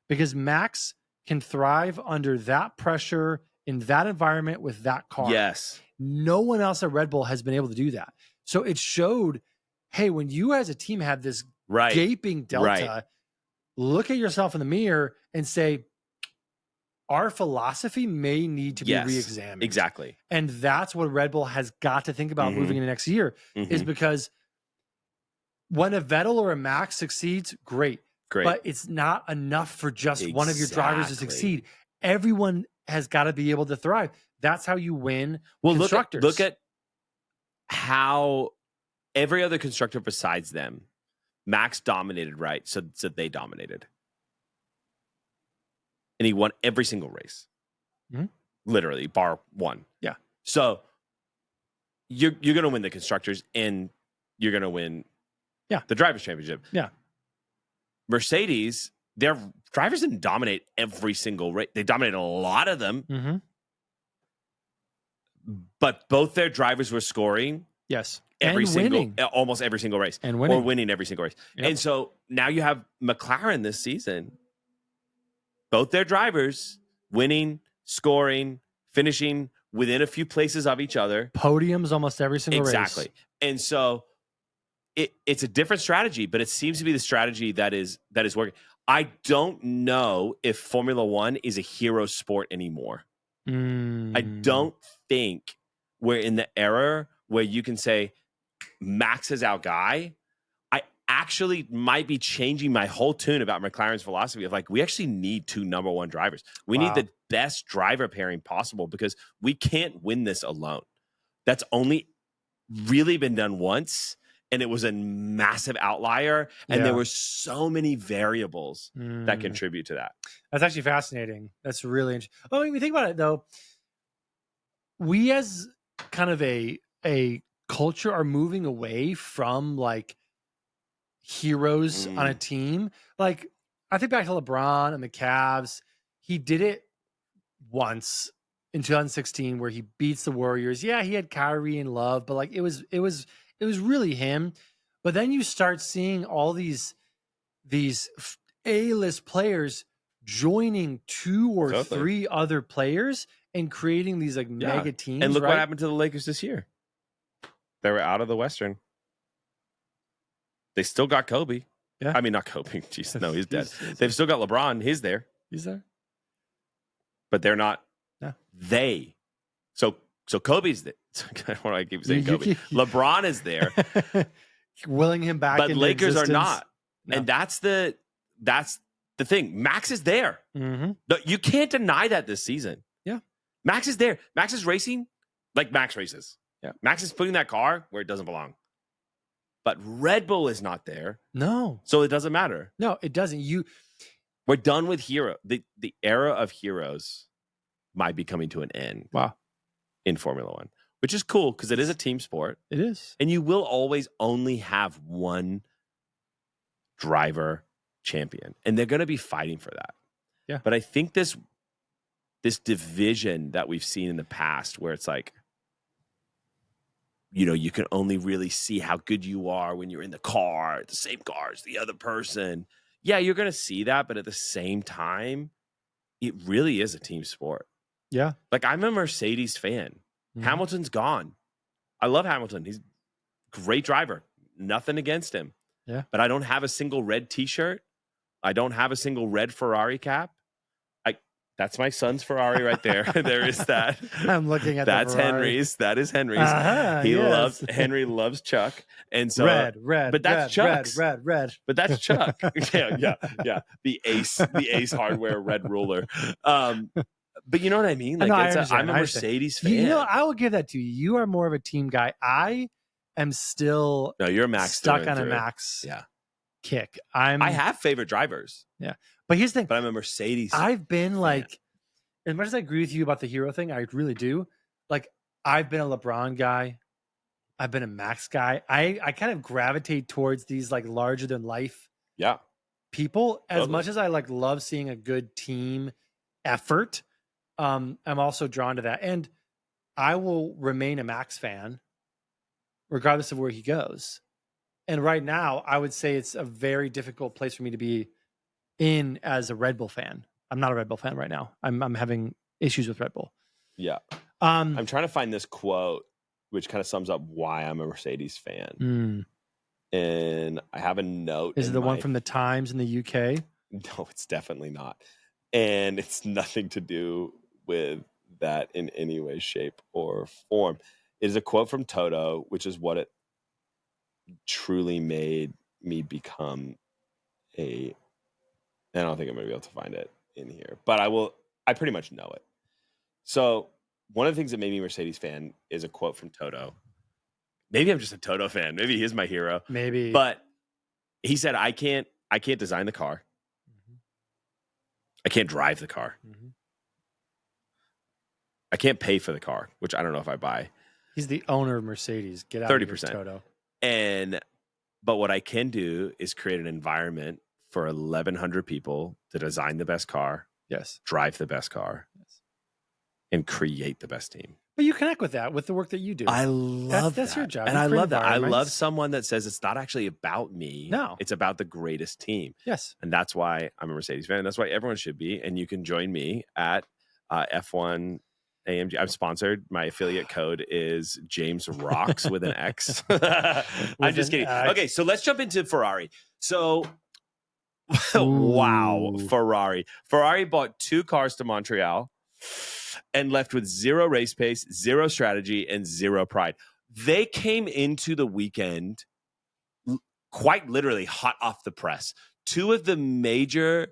Because Max can thrive under that pressure in that environment with that car. Yes. No one else at Red Bull has been able to do that. So it showed, hey, when you as a team have this gaping delta, look at yourself in the mirror and say, our philosophy may need to be re-examined. Exactly. And that's what Red Bull has got to think about moving into next year, is because when a Vettel or a Max succeeds, great. But it's not enough for just one of your drivers to succeed. Everyone has got to be able to thrive. That's how you win constructors. Look at how every other constructor besides them, Max dominated, right? So they dominated. And he won every single race. Literally, bar one. Yeah. So you're going to win the constructors, and you're going to win the drivers' championship. Yeah. Mercedes, their drivers didn't dominate every single race. They dominated a lot of them. But both their drivers were scoring. Yes. Almost every single race. And winning. Or winning every single race. Yep. And so now you have McLaren this season. Both their drivers winning, scoring, finishing within a few places of each other. Podiums almost every single race. Exactly. And so it's a different strategy, but it seems to be the strategy that is working. I don't know if Formula One is a hero sport anymore. I don't think we're in the era where you can say Max is our guy. I actually might be changing my whole tune about McLaren's philosophy of like, we actually need 2 number 1 drivers. We need the best driver pairing possible because we can't win this alone. That's only really been done once. And it was a massive outlier. And there were so many variables that contribute to that. That's actually fascinating. That's really interesting. Oh, when you think about it, though, we as kind of a culture are moving away from like heroes on a team. Like, I think back to LeBron and the Cavs. He did it once in 2016 where he beats the Warriors. Yeah, he had Kyrie and Love, but like it was really him. But then you start seeing all these A-list players joining 2 or 3 other players and creating these like mega teams. And look what happened to the Lakers this year. They were out of the Western. They still got Kobe. Yeah. I mean, not Kobe. Jeez, no, he's dead. They've still got LeBron. He's there. He's there. But they're not. No. They. So Kobe's there. What do I keep saying Kobe? LeBron is there. Willing him back. But Lakers existence. are not. No. And that's the thing. Max is there. Mm-hmm. You can't deny that this season. Yeah. Max is there. Max is racing like Max races. Yeah. Max is putting that car where it doesn't belong. But Red Bull is not there. No. So it doesn't matter. No, it doesn't. We're done with hero. The era of heroes might be coming to an end. Wow. In Formula One, which is cool because it is a team sport. It is. And you will always only have one driver champion. And they're going to be fighting for that. Yeah. But I think this division that we've seen in the past where it's like, you can only really see how good you are when you're in the car, the same car as the other person. Yeah, you're going to see that. But at the same time, it really is a team sport. Yeah. Like, I'm a Mercedes fan. Mm-hmm. Hamilton's gone. I love Hamilton. He's a great driver. Nothing against him. Yeah. But I don't have a single red T-shirt. I don't have a single red Ferrari cap. That's my son's Ferrari right there. There is that. I'm looking at that's Henry's. That is Henry's. Henry loves Chuck. And so red. But that's Chuck's. Red. But that's Chuck. Yeah. The Ace hardware red ruler. But you know what I mean? Like, I'm a Mercedes fan. I will give that to you. You are more of a team guy. I am still you're a Max stuck on a Max kick. I have favorite drivers. Yeah. But here's the thing. But I'm a Mercedes I've been fan. Like, as much as I agree with you about the hero thing, I really do. Like, I've been a LeBron guy. I've been a Max guy. I kind of gravitate towards these like larger than life people. As much as I like love seeing a good team effort, I'm also drawn to that. And I will remain a Max fan regardless of where he goes. And right now, I would say it's a very difficult place for me to be in as a Red Bull fan. I'm not a Red Bull fan right now. I'm having issues with Red Bull. Yeah. I'm trying to find this quote, which kind of sums up why I'm a Mercedes fan. And I have a note. Is it the one from the Times in the UK? No, it's definitely not. And it's nothing to do with that in any way, shape, or form. It is a quote from Toto, which is what it truly made me become I don't think I'm going to be able to find it in here, but I pretty much know it. So one of the things that made me a Mercedes fan is a quote from Toto. Maybe I'm just a Toto fan. Maybe he is my hero. Maybe. But he said, I can't design the car. Mm-hmm. I can't drive the car. Mm-hmm. I can't pay for the car, which I don't know if I buy. He's the owner of Mercedes. Get out 30%. Of here, Toto. But what I can do is create an environment for 1,100 people to design the best car, drive the best car, and create the best team. But you connect with that with the work that you do. I love that's that. your job. And I love that. I love someone that says it's not actually about me. No. It's about the greatest team. Yes. And that's why I'm a Mercedes fan. And that's why everyone should be. And you can join me at F1 AMG. I'm sponsored. My affiliate code is James Rocks with an X. I'm just kidding. Okay, so let's jump into Ferrari. So, wow, Ferrari. Ferrari bought 2 cars to Montreal and left with 0 race pace, 0 strategy, and 0 pride. They came into the weekend quite literally hot off the press. 2 of the major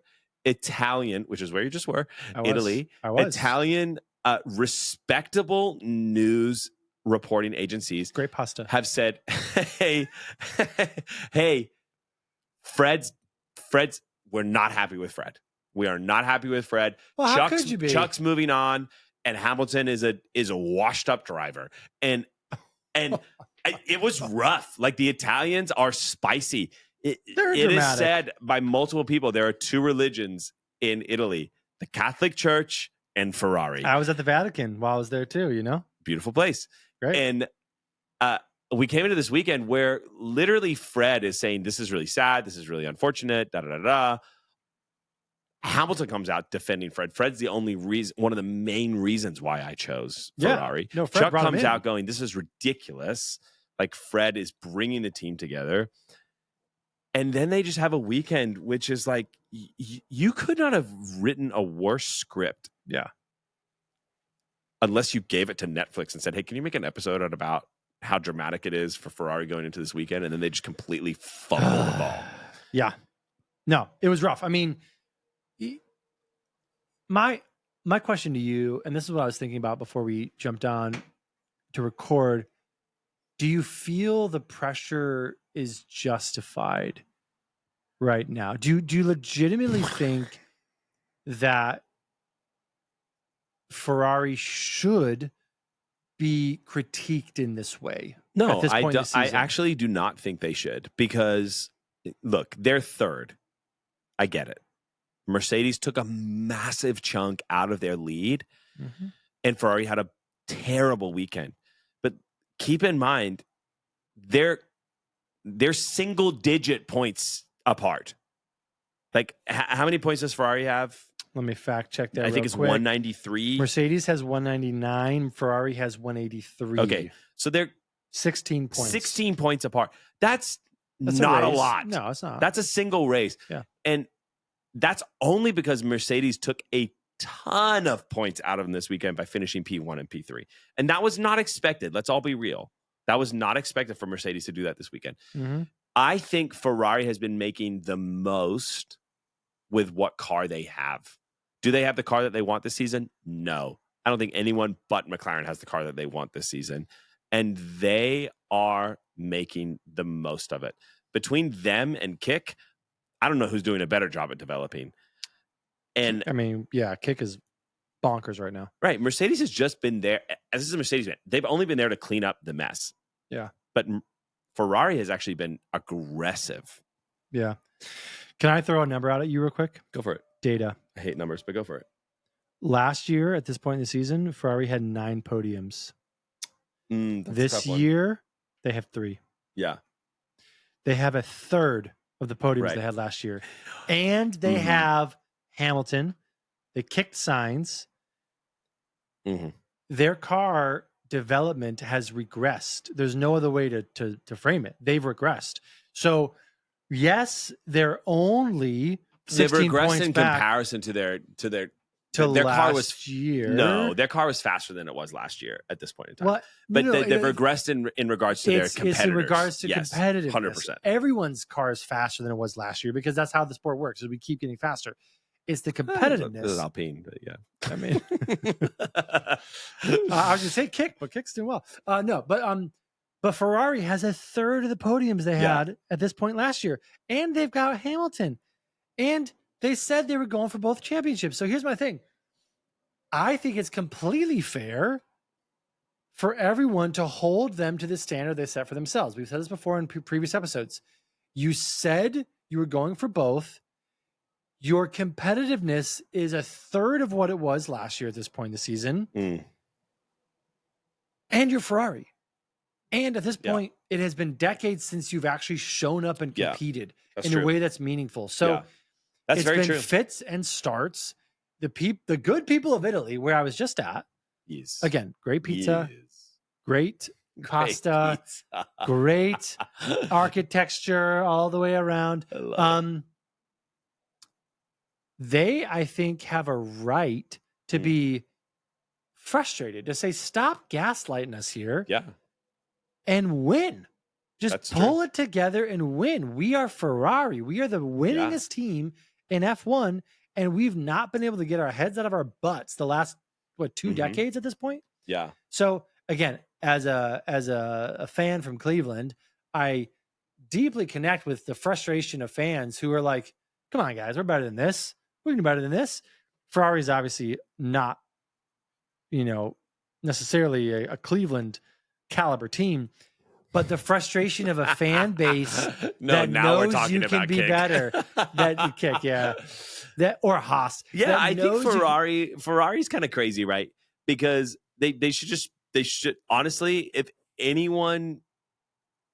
Italian, which is where you just were, Italy, Italian respectable news reporting agencies, great pasta, have said, hey, Fred's, we're not happy with Fred. We are not happy with Fred. Well, how could you be? Chuck's moving on, and Hamilton is a washed up driver. And it was rough. Like, the Italians are spicy. It is said by multiple people there are 2 religions in Italy: the Catholic Church and Ferrari. I was at the Vatican while I was there too, you know? Beautiful place. Great. And we came into this weekend where literally Fred is saying, this is really sad. This is really unfortunate. Da-da-da-da. Hamilton comes out defending Fred. Fred's the only reason, one of the main reasons why I chose Ferrari. No, Fred Chuck comes out going, this is ridiculous. Like Fred is bringing the team together. And then they just have a weekend, which is like, you could not have written a worse script. Yeah. Unless you gave it to Netflix and said, hey, can you make an episode about how dramatic it is for Ferrari going into this weekend? And then they just completely fumble the ball. Yeah. No, it was rough. I mean, my question to you, and this is what I was thinking about before we jumped on to record. Do you feel the pressure is justified right now? Do you legitimately think that Ferrari should be critiqued in this way? No, at this point in the I season? actually do not think they should, because look, they're third. I get it. Mercedes took a massive chunk out of their lead, and Ferrari had a terrible weekend. But keep in mind, they're single-digit points apart. Like, how many points does Ferrari have? Let me fact check that. I think it's quick. 193. Mercedes has 199. Ferrari has 183. Okay, so they're 16 points. 16 points apart. That's not a lot. No, it's not. That's a single race. Yeah. And that's only because Mercedes took a ton of points out of them this weekend by finishing P1 and P3. And that was not expected. Let's all be real. That was not expected for Mercedes to do that this weekend. I think Ferrari has been making the most with what car they have. Do they have the car that they want this season? No. I don't think anyone but McLaren has the car that they want this season. And they are making the most of it. Between them and Kick, I don't know who's doing a better job at developing. And I mean, yeah, Kick is bonkers right now. Right. Mercedes has just been there. This is a Mercedes man. They've only been there to clean up the mess. Yeah. But Ferrari has actually been aggressive. Yeah. Can I throw a number out at you real quick? Go for it. Data. I hate numbers, but go for it. Last year, at this point in the season, Ferrari had 9 podiums. This year, they have 3. Yeah. They have a third of the podiums they had last year. And they have Hamilton. They kicked signs. Their car development has regressed. There's no other way to frame it. They've regressed. So, yes, they're only 16 regressed points in back comparison to their last car was year. No, their car was faster than it was last year at this point in time. Well, but they've regressed in regards to their competitors. It's in regards to competitiveness. 100%. Everyone's car is faster than it was last year because that's how the sport works. Is we keep getting faster. It's the competitiveness. This is Alpine, but yeah. I mean, I was going to say Kick, but Kick's doing well. No, but Ferrari has a third of the podiums they had at this point last year, and they've got Hamilton, and they said they were going for both championships. So here's my thing. I think it's completely fair for everyone to hold them to the standard they set for themselves. We've said this before in previous episodes. You said you were going for both. Your competitiveness is a third of what it was last year at this point in the season. And you're Ferrari. And at this point, it has been decades since you've actually shown up and competed in a way that's meaningful. So that's very true. Fits and starts. The good people of Italy, where I was just at, again, great pizza, great pasta, great architecture all the way around. They, I think, have a right to be frustrated, to say, stop gaslighting us here and win. Just pull it together and win. We are Ferrari. We are the winningest team in F1, and we've not been able to get our heads out of our butts the last, 2 decades at this point? Yeah. So, again, as a fan from Cleveland, I deeply connect with the frustration of fans who are like, come on, guys, we're better than this. We can do better than this. Ferrari's obviously not, necessarily a Cleveland caliber team, but the frustration of a fan base that knows you can be better. That Kick, that or Haas. Yeah, I think Ferrari's kind of crazy, right? Because they should honestly, if anyone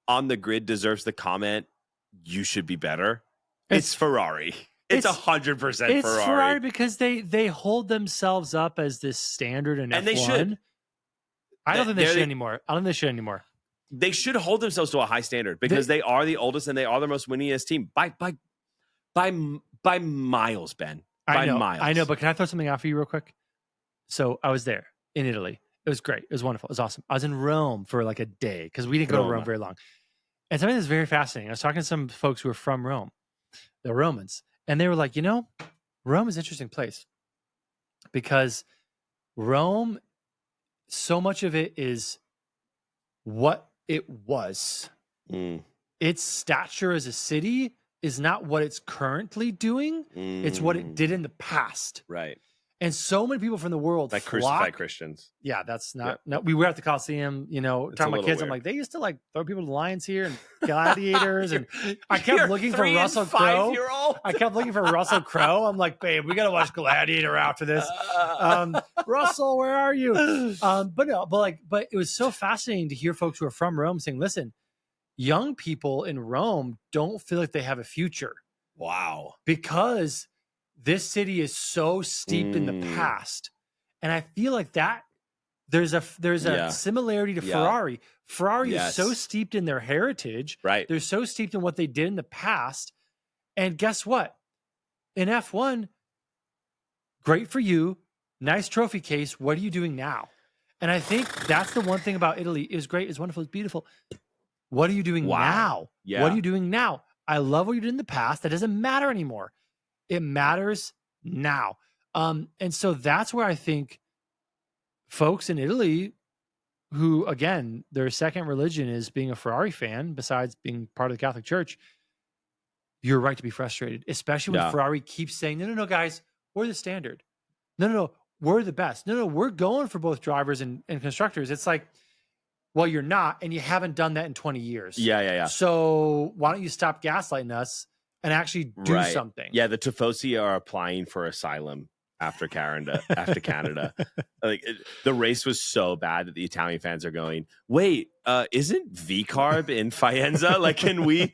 on the grid deserves the comment, you should be better. It's Ferrari. It's 100% Ferrari. It's Ferrari because they hold themselves up as this standard in F1. And they should. I don't think they should anymore. they should hold themselves to a high standard because they are the oldest and they are the most winningest team by miles, Ben. Miles. I know, but can I throw something out for you real quick? So I was there in Italy. It was great. It was wonderful. It was awesome. I was in Rome for like a day because we didn't go to Rome very long. And something that's very fascinating. I was talking to some folks who were from Rome, the Romans, and they were like, Rome is an interesting place because Rome, so much of it is what it was. Its stature as a city is not what it's currently doing. It's what it did in the past. Right. And so many people from the world like crucify Christians. Yeah, that's not. No, we were at the Coliseum, talking to my kids. Weird. I'm like, they used to like throw people to lions here and gladiators, and I kept looking for Russell Crowe. I kept looking for Russell Crowe. I'm like, babe, we gotta watch Gladiator after this. Russell, where are you? But it was so fascinating to hear folks who are from Rome saying, listen, young people in Rome don't feel like they have a future. Wow, because this city is so steeped in the past. And I feel like that there's a similarity to Ferrari. Ferrari is so steeped in their heritage. Right. They're so steeped in what they did in the past. And guess what? In F1, great for you. Nice trophy case. What are you doing now? And I think that's the one thing about Italy. It was great. It's wonderful. It's beautiful. What are you doing now? Yeah. What are you doing now? I love what you did in the past. That doesn't matter anymore. It matters now. And so that's where I think folks in Italy who, again, their second religion is being a Ferrari fan, besides being part of the Catholic Church, you're right to be frustrated, especially when Ferrari keeps saying, no, guys, we're the standard. No, we're the best. No, we're going for both drivers and constructors. It's like, well, you're not, and you haven't done that in 20 years. Yeah. So why don't you stop gaslighting us and actually do something? Yeah, the Tifosi are applying for asylum after Canada. Like the race was so bad that the Italian fans are going, wait, isn't V-carb in Faenza? Like, can we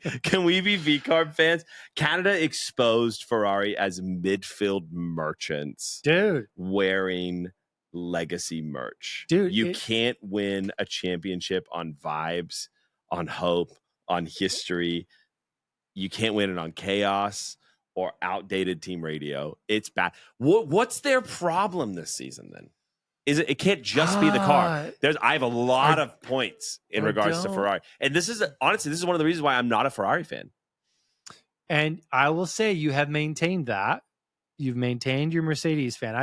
be V-carb fans? Canada exposed Ferrari as midfield merchants, dude, wearing legacy merch. Dude, you can't win a championship on vibes, on hope, on history. You can't win it on chaos or outdated team radio. It's bad. What's their problem this season then? It can't just be the car. I have a lot of points in regards to Ferrari. And this is honestly one of the reasons why I'm not a Ferrari fan. And I will say you have maintained that. You've maintained your Mercedes fan.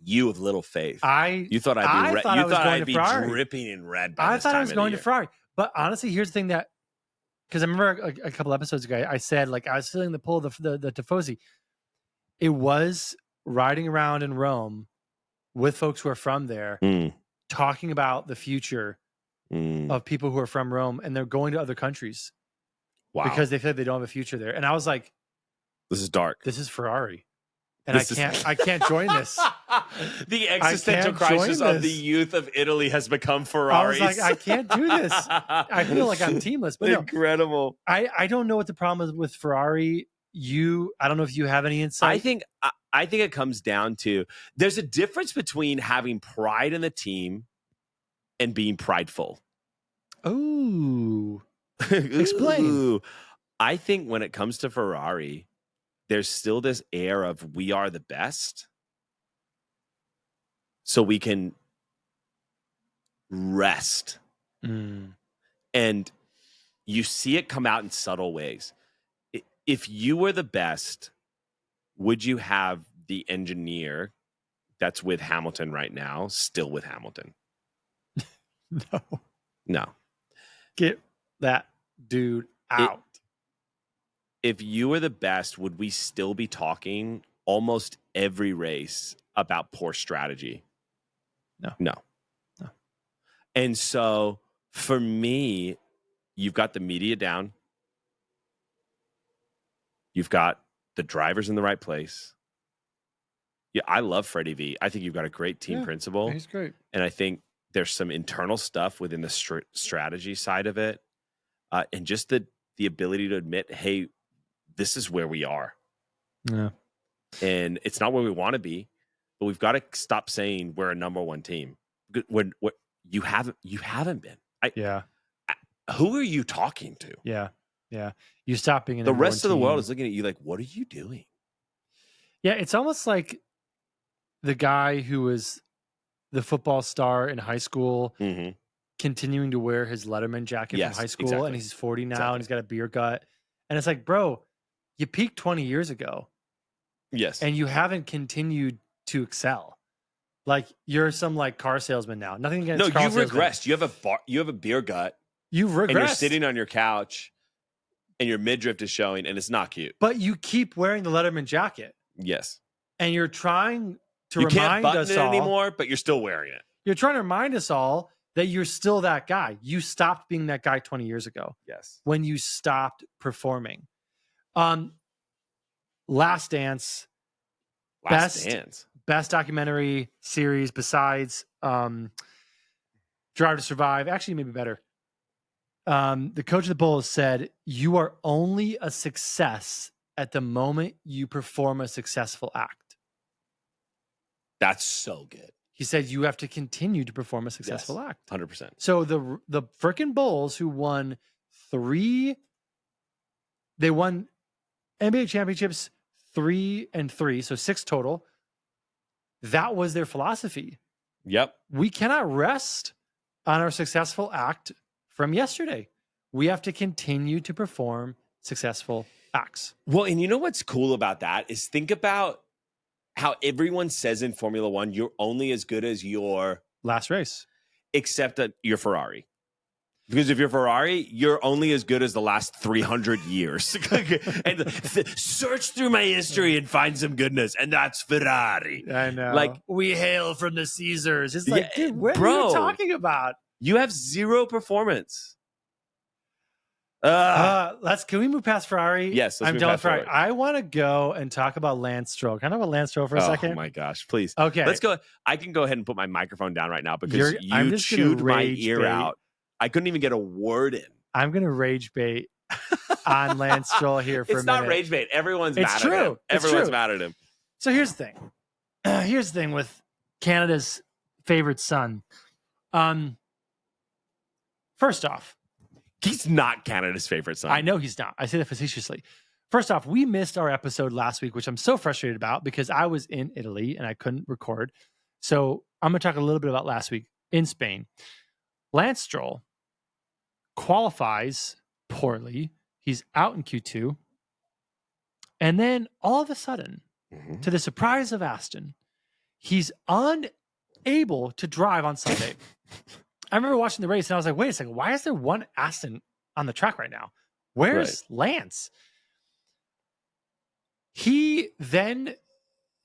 You have little faith. You thought I'd be dripping in red. I thought I was going to Ferrari. But honestly, here's the thing because I remember a couple episodes ago, I said, like, I was feeling the pull of the Tifosi. It was riding around in Rome with folks who are from there, talking about the future of people who are from Rome, and they're going to other countries because they feel like they don't have a future there. And I was like, this is dark. This is Ferrari. And I can't join this. The existential crisis of the youth of Italy has become Ferraris. I was like, I can't do this. I feel like I'm teamless. But incredible. I don't know what the problem is with Ferrari. I don't know if you have any insight. I think it comes down to there's a difference between having pride in the team and being prideful. Ooh. Explain. Ooh. I think when it comes to Ferrari, there's still this air of we are the best. So we can rest. And you see it come out in subtle ways. If you were the best, would you have the engineer that's with Hamilton right now still with Hamilton? No. Get that dude out. If you were the best, would we still be talking almost every race about poor strategy? No. And so for me, you've got the media down. You've got the drivers in the right place. Yeah, I love Freddie V. I think you've got a great team principal. He's great. And I think there's some internal stuff within the strategy side of it. And just the ability to admit, hey, this is where we are. Yeah. And it's not where we want to be, but we've got to stop saying we're a number one team. When you haven't been. who are you talking to? Yeah. You stop being the rest of the world is looking at you like, what are you doing? Yeah, it's almost like the guy who was the football star in high school, continuing to wear his Letterman jacket from high school, and he's 40 now, and he's got a beer gut, and it's like, bro, you peaked 20 years ago, and you haven't continued to excel. Like you're some like car salesman now. Nothing against car salesman. Regressed. You have a beer gut. You've regressed. And you're sitting on your couch, and your midriff is showing, and it's not cute. But you keep wearing the Letterman jacket. Yes. And you're trying to you remind can't button us it all anymore, but you're still wearing it. You're trying to remind us all that you're still that guy. You stopped being that guy 20 years ago. Yes. When you stopped performing. Last Dance. Best documentary series besides Drive to Survive. Actually, maybe better. The coach of the Bulls said, you are only a success at the moment you perform a successful act. That's so good. He said you have to continue to perform a successful act. 100%. So the frickin' Bulls who won they won NBA championships 3 and 3, so 6 total. That was their philosophy. Yep. We cannot rest on our successful act from yesterday. We have to continue to perform successful acts. Well, and you know what's cool about that is think about how everyone says in Formula One, you're only as good as your last race, except that you're Ferrari. Because if you're Ferrari, you're only as good as the last 300 years. And search through my history and find some goodness, and that's Ferrari. I know. Like, we hail from the Caesars. It's like, dude, what bro, are you talking about? You have zero performance. Can we move past Ferrari? Yes, I'm done with Ferrari. I want to go and talk about Lance Stroll. Can I talk about Lance Stroll for a second? Oh my gosh, please. Okay. Let's go. I can go ahead and put my microphone down right now because you chewed my ear out. I couldn't even get a word in. I'm going to rage bait on Lance Stroll here for a minute. It's not rage bait. Everyone's mad at him. Everyone's mad at him. So here's the thing. Here's the thing with Canada's favorite son. First off, he's not Canada's favorite son. I know he's not. I say that facetiously. First off, we missed our episode last week, which I'm so frustrated about because I was in Italy and I couldn't record. So I'm going to talk a little bit about last week in Spain. Lance Stroll qualifies poorly. He's out in Q2. And then all of a sudden, to the surprise of Aston, he's unable to drive on Sunday. I remember watching the race and I was like, wait a second, why is there one Aston on the track right now? Where's Lance? He then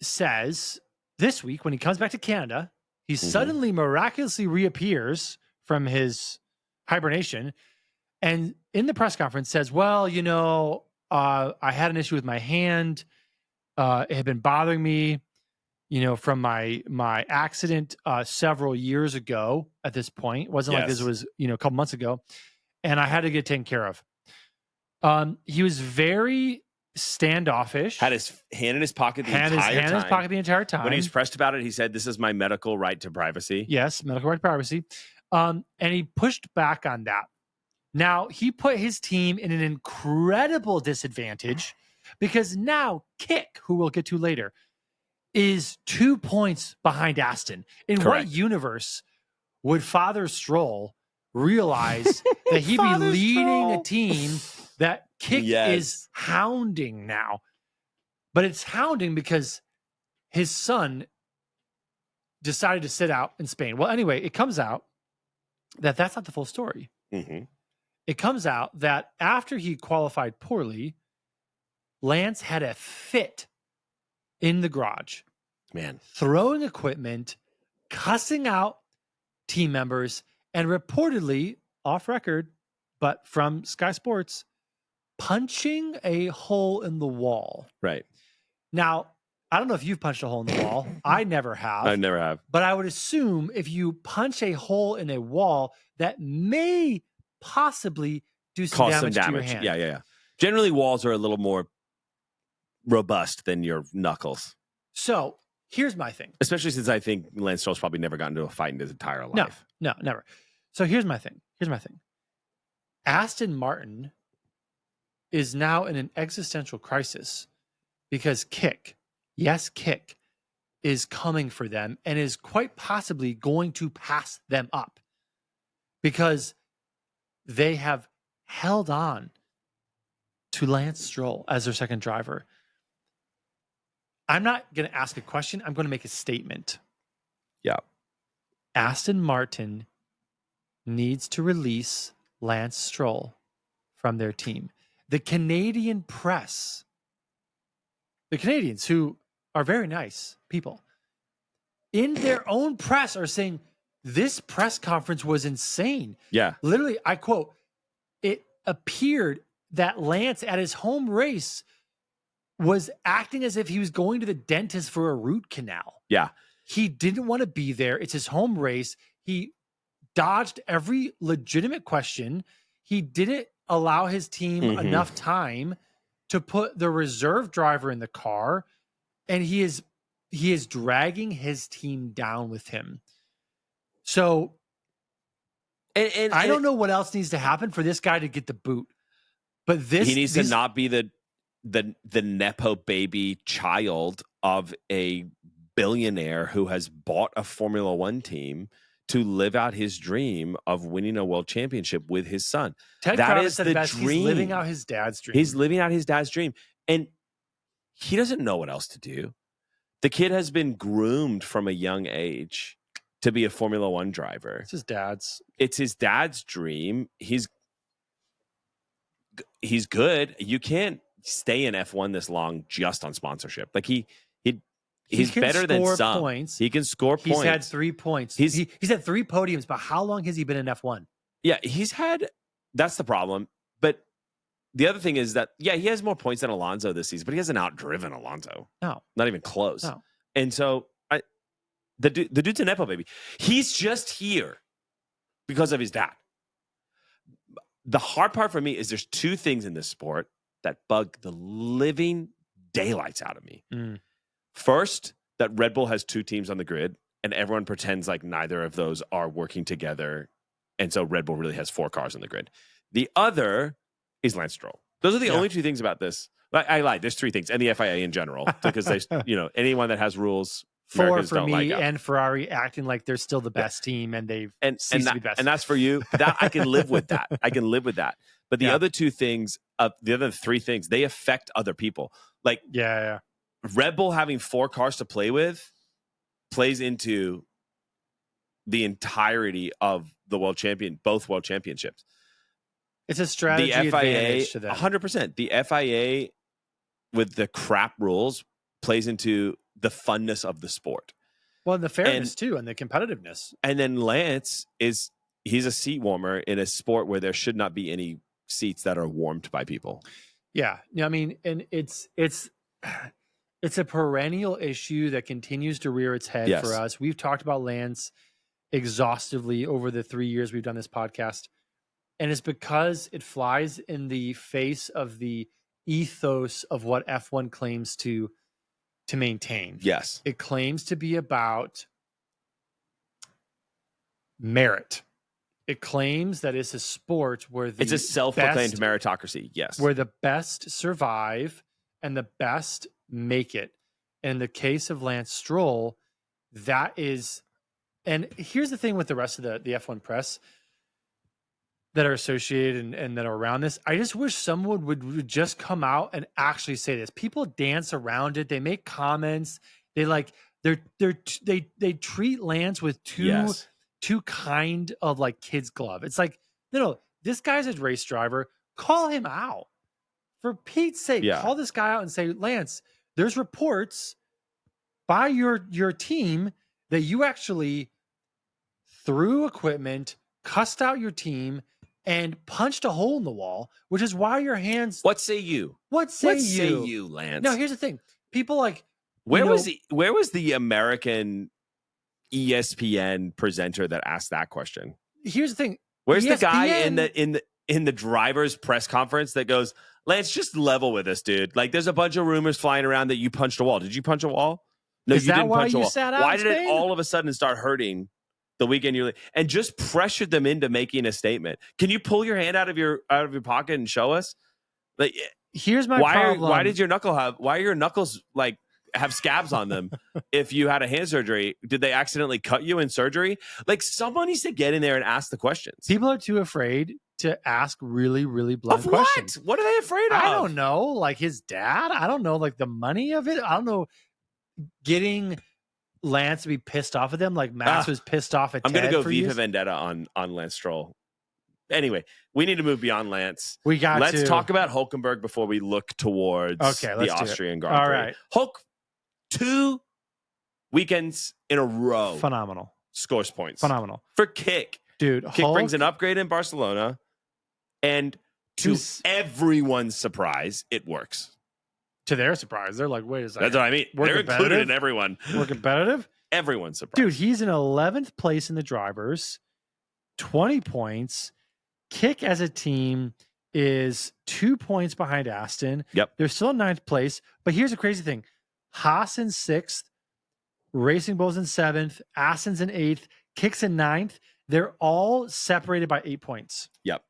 says this week when he comes back to Canada, he suddenly miraculously reappears from his hibernation and in the press conference says, well, you know, I had an issue with my hand. It had been bothering me, you know, from my accident several years ago at this point. It wasn't like this was, you know, a couple months ago. And I had to get taken care of. He was very standoffish. Had his hand in his pocket the entire time. When he was pressed about it, he said, this is my medical right to privacy. Yes, medical right to privacy. And he pushed back on that. Now, he put his team in an incredible disadvantage because now Kick, who we'll get to later, is 2 points behind Aston. In what universe would Father Stroll realize that he'd be leading a team that Kick is hounding now? But it's hounding because his son decided to sit out in Spain. Well, anyway, it comes out that that's not the full story. It comes out that after he qualified poorly, Lance had a fit in the garage. Man. Throwing equipment, cussing out team members, and reportedly, off record, but from Sky Sports, punching a hole in the wall. Right. Now, I don't know if you've punched a hole in the wall. I never have. I never have. But I would assume if you punch a hole in a wall, that may possibly do some damage to your hand. Yeah. Generally, walls are a little more robust than your knuckles. So here's my thing. Especially since I think Lance Stroll's probably never gotten into a fight in his entire life. No, never. So here's my thing. Aston Martin is now in an existential crisis because Kick is coming for them and is quite possibly going to pass them up because they have held on to Lance Stroll as their second driver. I'm not going to ask a question. I'm going to make a statement. Yeah. Aston Martin needs to release Lance Stroll from their team. The Canadian press, the Canadians who are very nice people, in their own press are saying this press conference was insane. Yeah. Literally, I quote, it appeared that Lance at his home race was acting as if he was going to the dentist for a root canal. Yeah. He didn't want to be there. It's his home race. He dodged every legitimate question. He didn't allow his team enough time to put the reserve driver in the car, and he is dragging his team down with him. So and I don't know what else needs to happen for this guy to get the boot. But he needs to not be the nepo baby child of a billionaire who has bought a Formula One team to live out his dream of winning a world championship with his son. Ted That is said the best. dream. He's living out his dad's dream. He's living out his dad's dream. And he doesn't know what else to do. The kid has been groomed from a young age to be a Formula One driver. It's his dad's. It's his dad's dream. He's good. You can't stay in F1 this long just on sponsorship. Like he's better than some. Points. He can score points. He's had 3 points. He's had 3 podiums, but how long has he been in F1? Yeah, that's the problem. But the other thing is that, yeah, he has more points than Alonso this season, but he hasn't outdriven Alonso. No. Not even close. No. And so the dude's a nepo baby. He's just here because of his dad. The hard part for me is there's 2 things in this sport that bug the living daylights out of me. First, that Red Bull has 2 teams on the grid, and everyone pretends like neither of those are working together. And so Red Bull really has 4 cars on the grid. The other is Lance Stroll. Those are the only 2 things about this. I lied. There's 3 things, and the FIA in general, because there's anyone that has rules. 4 for me, and Ferrari acting like they're still the best team, and they've ceased to be best. And that's for you. That I can live with that. I can live with that. But the other 2 things, the other 3 things, they affect other people. Like Red Bull having 4 cars to play with plays into the entirety of the both world championships. It's a strategy advantage to them. 100%. The FIA with the crap rules plays into the funness of the sport. Well, and the fairness too, and the competitiveness. And then Lance he's a seat warmer in a sport where there should not be any seats that are warmed by people. Yeah. I mean, and it's a perennial issue that continues to rear its head for us. We've talked about Lance exhaustively over the 3 years we've done this podcast. And it's because it flies in the face of the ethos of what F1 claims to maintain. Yes. It claims to be about merit. It claims that it's a sport where it's a self-proclaimed meritocracy. Yes. Where the best survive and the best make it. And in the case of Lance Stroll, that is, and here's the thing with the rest of the F1 press that are associated and that are around this. I just wish someone would just come out and actually say this. People dance around it. They make comments. They treat Lance with too kind of like kid's glove. It's like, no, this guy's a race driver. Call him out. For Pete's sake, call this guy out and say, Lance, there's reports by your team that you actually threw equipment, cussed out your team, and punched a hole in the wall, which is why your hands. What say you? What say you, Lance? No, here's the thing. People like where was the American ESPN presenter that asked that question? Here's the thing. Where's the guy in the driver's press conference that goes, Lance, just level with us, dude. Like, there's a bunch of rumors flying around that you punched a wall. Did you punch a wall? No, is you that didn't why punch a you wall. sat out Why in did Spain? it all of a sudden start hurting the weekend and just pressured them into making a statement. Can you pull your hand out of your pocket and show us? Like, here's my problem. Why are your knuckles like have scabs on them? If you had a hand surgery, did they accidentally cut you in surgery? Like, someone needs to get in there and ask the questions. People are too afraid to ask really, really blunt questions. What are they afraid of? I don't know. Like his dad? I don't know. Like the money of it? I don't know. Getting Lance to be pissed off at them like Max was pissed off at I'm Ted. I'm going to go Viva Vendetta on Lance Stroll. Anyway, we need to move beyond Lance. Let's talk about Hülkenberg before we look towards the Austrian Grand Prix. All right. Hulk, 2 weekends in a row. Phenomenal. Scores points. Phenomenal. For Kick. Dude, Kick brings an upgrade in Barcelona. And to everyone's surprise, it works. To their surprise. They're like, wait a second. That's what I mean. They're included in everyone. We're competitive? Everyone's surprised. Dude, he's in 11th place in the drivers. 20 points. Kick as a team is 2 points behind Aston. Yep. They're still in 9th place. But here's the crazy thing. Haas in 6th. Racing Bulls in 7th. Aston's in 8th. Kick's in 9th. They're all separated by 8 points. Yep.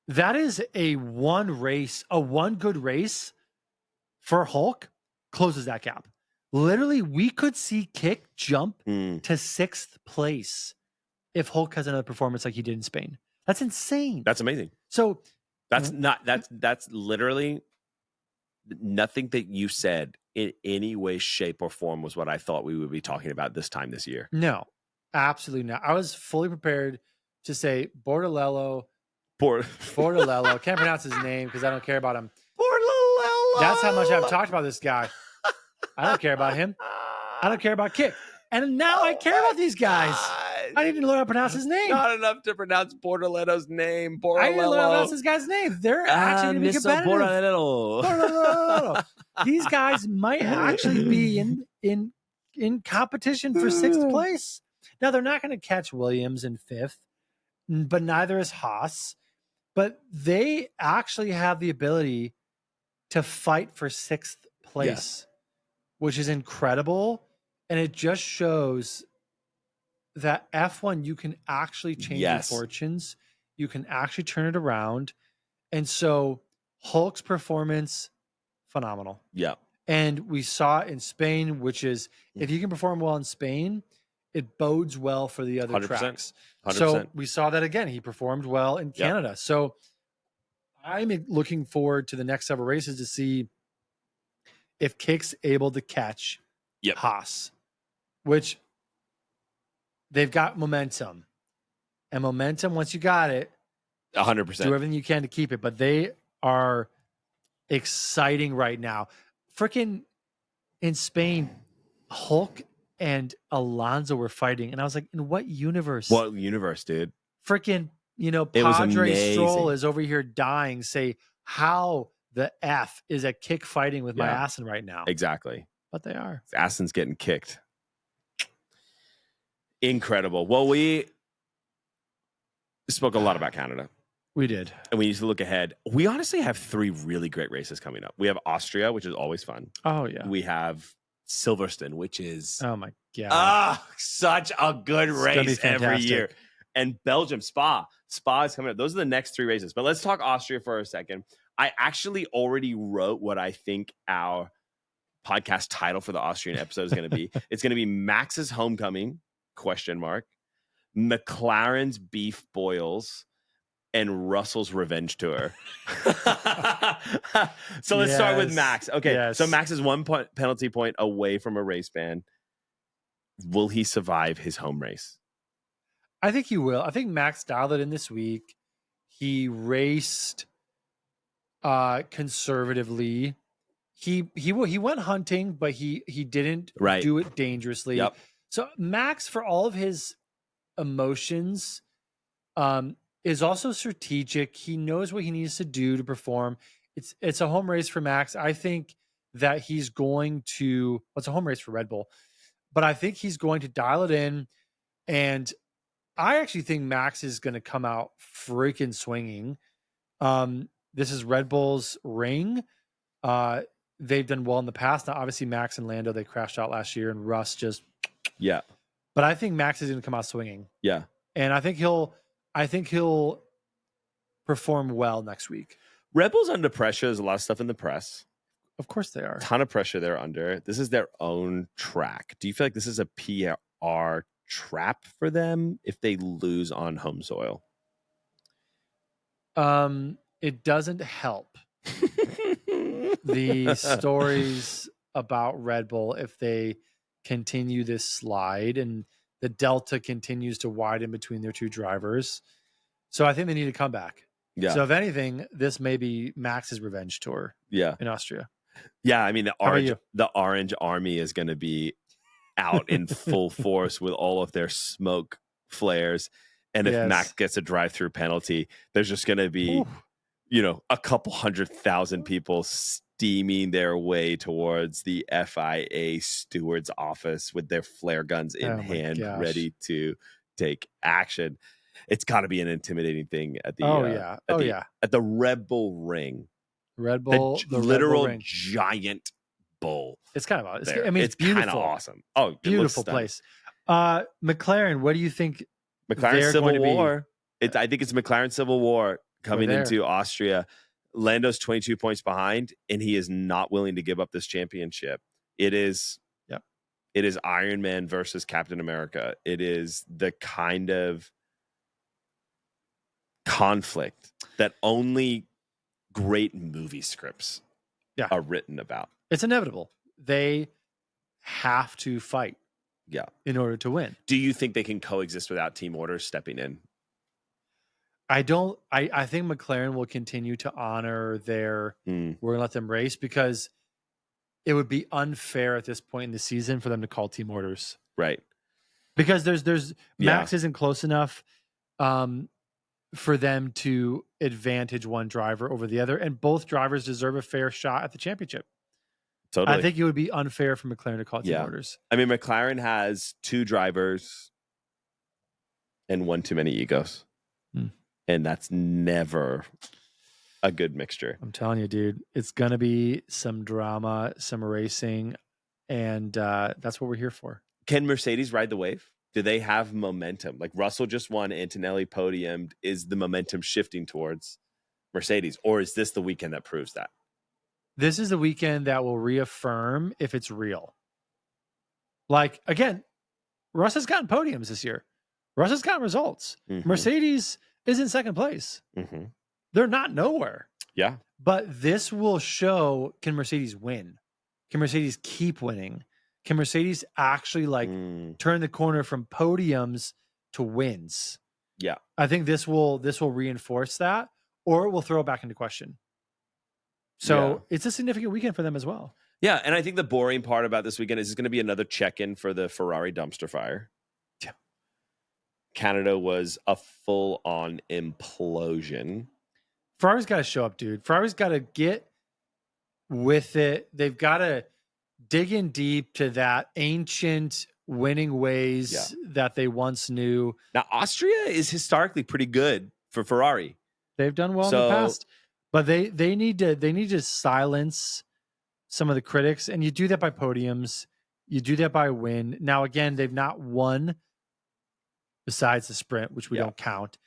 That is a one good race for Hulk closes that gap. Literally, we could see Kick jump to 6th place if Hulk has another performance like he did in Spain. That's insane. That's amazing. So that's literally nothing that you said in any way, shape, or form was what I thought we would be talking about this time this year. No, absolutely not. I was fully prepared to say Bordelello. Bordelello. Can't pronounce his name because I don't care about him. Bordelello. That's how much I've talked about this guy. I don't care about him. I don't care about Kick. And now I care about these guys. I need to learn how to pronounce his name. Not enough to pronounce Bordelello's name. I need to learn how to pronounce this guy's name. They're actually going to be competitive. Bordelello. These guys might actually be in competition for 6th place. Now, they're not going to catch Williams in 5th, but neither is Haas. But they actually have the ability to fight for 6th place, which is incredible. And it just shows that F1, you can actually change your fortunes. You can actually turn it around. And so Hulk's performance, phenomenal. Yeah. And we saw it in Spain, which is if you can perform well in Spain, it bodes well for the other 100%. tracks. 100%. So we saw that again. He performed well in Canada. Yep. So I'm looking forward to the next several races to see if Kick's able to catch Haas, which they've got momentum. And momentum, once you got it, 100%. Do everything you can to keep it. But they are exciting right now. Freaking in Spain, Hulk and Alonso were fighting. And I was like, in what universe? What universe, dude? Freaking, Padre Stroll is over here dying. Say, how the F is a Kick fighting with my Aston right now? Exactly. But they are. Aston's getting kicked. Incredible. Well, we spoke a lot about Canada. We did. And we need to look ahead. We honestly have 3 really great races coming up. We have Austria, which is always fun. Oh, yeah. We have Silverstone, which is... Oh, my God. Such a good race every year. And Belgium, Spa. Spa is coming up. Those are the next 3 races. But let's talk Austria for a second. I actually already wrote what I think our podcast title for the Austrian episode is going to be. It's going to be Max's Homecoming, ? McLaren's Beef Boils, and Russell's Revenge Tour. So let's start with Max. Okay, so Max is 1 penalty point away from a race ban. Will he survive his home race? I think he will. I think Max dialed it in this week. He raced conservatively. He went hunting, but he didn't do it dangerously. Yep. So Max, for all of his emotions, is also strategic. He knows what he needs to do to perform. It's a home race for Max. I think that he's going to. Well, it's a home race for Red Bull, but I think he's going to dial it in. And I actually think Max is going to come out freaking swinging. This is Red Bull's ring. They've done well in the past. Now, obviously, Max and Lando, they crashed out last year, and Russ just But I think Max is going to come out swinging. Yeah. And I think he'll perform well next week. Red Bull's under pressure. There's a lot of stuff in the press. Of course they are. A ton of pressure they're under. This is their own track. Do you feel like this is a PR trap for them if they lose on home soil? It doesn't help the stories about Red Bull if they continue this slide and the delta continues to widen between their two drivers. So I think they need to come back. Yeah. So if anything, this may be Max's revenge tour. Yeah. In Austria. Yeah, I mean the orange army is going to be out in full force with all of their smoke flares, and if Max gets a drive-through penalty, there's just going to be, a couple 100,000 people steaming their way towards the FIA steward's office with their flare guns in hand, ready to take action. It's got to be an intimidating thing at the at the Red Bull ring. Red Bull, the literal giant bull. It's kind of awesome. It's beautiful. Kind of awesome. Oh, beautiful place. McLaren, what do you think? McLaren Civil War. I think it's McLaren Civil War coming into Austria. Lando's 22 points behind, and he is not willing to give up this championship. It is Iron Man versus Captain America. It is the kind of conflict that only great movie scripts are written about. It's inevitable. They have to fight in order to win. Do you think they can coexist without team orders stepping in? I don't. I think McLaren will continue to honor their we're going to let them race, because it would be unfair at this point in the season for them to call team orders. Right. Because there's Max isn't close enough for them to advantage one driver over the other, and both drivers deserve a fair shot at the championship. Totally. I think it would be unfair for McLaren to call team orders. I mean, McLaren has 2 drivers and one too many egos. And that's never a good mixture. I'm telling you, dude, it's going to be some drama, some racing, and that's what we're here for. Can Mercedes ride the wave? Do they have momentum? Like Russell just won, Antonelli podiumed. Is the momentum shifting towards Mercedes, or is this the weekend that proves that? This is the weekend that will reaffirm if it's real. Like, again, Russ has gotten podiums this year. Russ has gotten results. Mm-hmm. Mercedes is in second place. Mm-hmm. They're not nowhere. Yeah. But this will show, can Mercedes win? Can Mercedes keep winning? Can Mercedes actually turn the corner from podiums to wins? Yeah. I think this will reinforce that, or it will throw it back into question. So it's a significant weekend for them as well. Yeah. And I think the boring part about this weekend is it's going to be another check-in for the Ferrari dumpster fire. Yeah. Canada was a full-on implosion. Ferrari's got to show up, dude. Ferrari's got to get with it. They've got to dig in deep to that ancient winning ways that they once knew. Now, Austria is historically pretty good for Ferrari. They've done well in the past, but they need to silence some of the critics, and you do that by podiums. You do that by a win. Now, again, they've not won besides the sprint, which we don't count.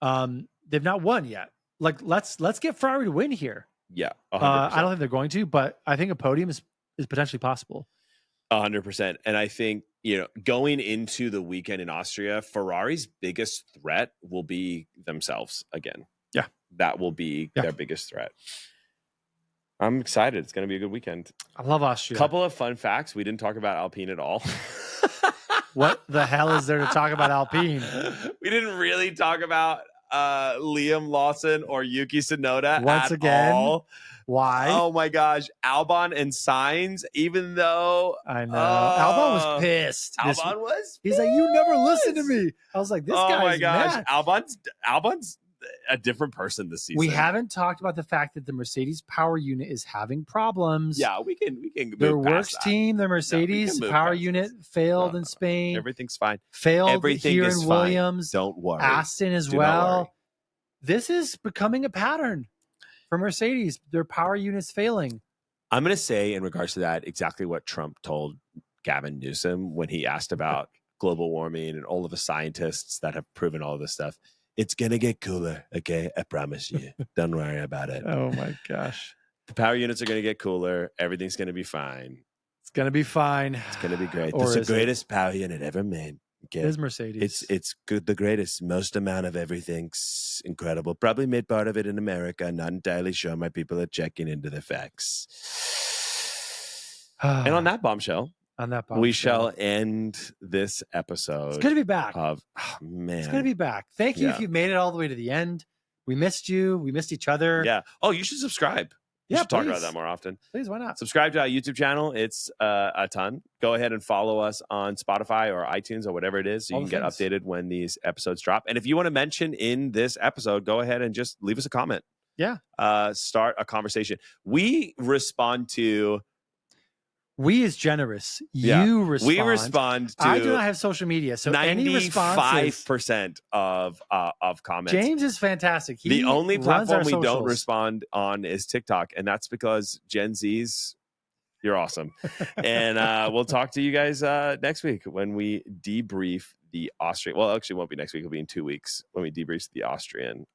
They've not won yet. Like, let's get Ferrari to win here. Yeah, I don't think they're going to, but I think a podium is potentially possible. 100%. And I think, going into the weekend in Austria, Ferrari's biggest threat will be themselves again. Yeah. That will be their biggest threat. I'm excited. It's going to be a good weekend. I love Austria. Couple of fun facts. We didn't talk about Alpine at all. What the hell is there to talk about Alpine? We didn't really talk about Liam Lawson or Yuki Tsunoda once again. All. Why? Oh my gosh, Albon and Sainz. Even though I know Albon was pissed. He's like, "You never listened to me." I was like, "This guy's my gosh, mad." Albon's a different person this season. We haven't talked about the fact that the Mercedes power unit is having problems. Yeah, we can. Their works team, the Mercedes power unit, failed in Spain. Everything's fine. Failed here in Williams. Don't worry. Aston as well. This is becoming a pattern for Mercedes. Their power unit's failing. I'm going to say in regards to that exactly what Trump told Gavin Newsom when he asked about global warming and all of the scientists that have proven all of this stuff. It's going to get cooler, okay? I promise you. Don't worry about it. Oh, my gosh. The power units are going to get cooler. Everything's going to be fine. It's going to be fine. It's going to be great. It's the greatest power unit ever made. Okay? It is Mercedes. It's good, the greatest. Most amount of everything's incredible. Probably made part of it in America. Not entirely sure. My people are checking into the facts. And on that bombshell, we shall end this episode. It's good to be back. Man. It's good to be back. Thank you if you've made it all the way to the end. We missed you. We missed each other. Yeah. Oh, you should subscribe. You should talk about that more often. Please, why not? Subscribe to our YouTube channel. It's a ton. Go ahead and follow us on Spotify or iTunes or whatever it is so you can get updated when these episodes drop. And if you want to mention in this episode, go ahead and just leave us a comment. Yeah. Start a conversation. We respond to... We is generous. You respond. We respond to... I do not have social media, so 95% of comments. James is fantastic. The only platform we don't respond on is TikTok, and that's because Gen Zs, you're awesome. And we'll talk to you guys next week when we debrief the Austrian... Well, actually, it won't be next week. It'll be in 2 weeks when we debrief the Austrian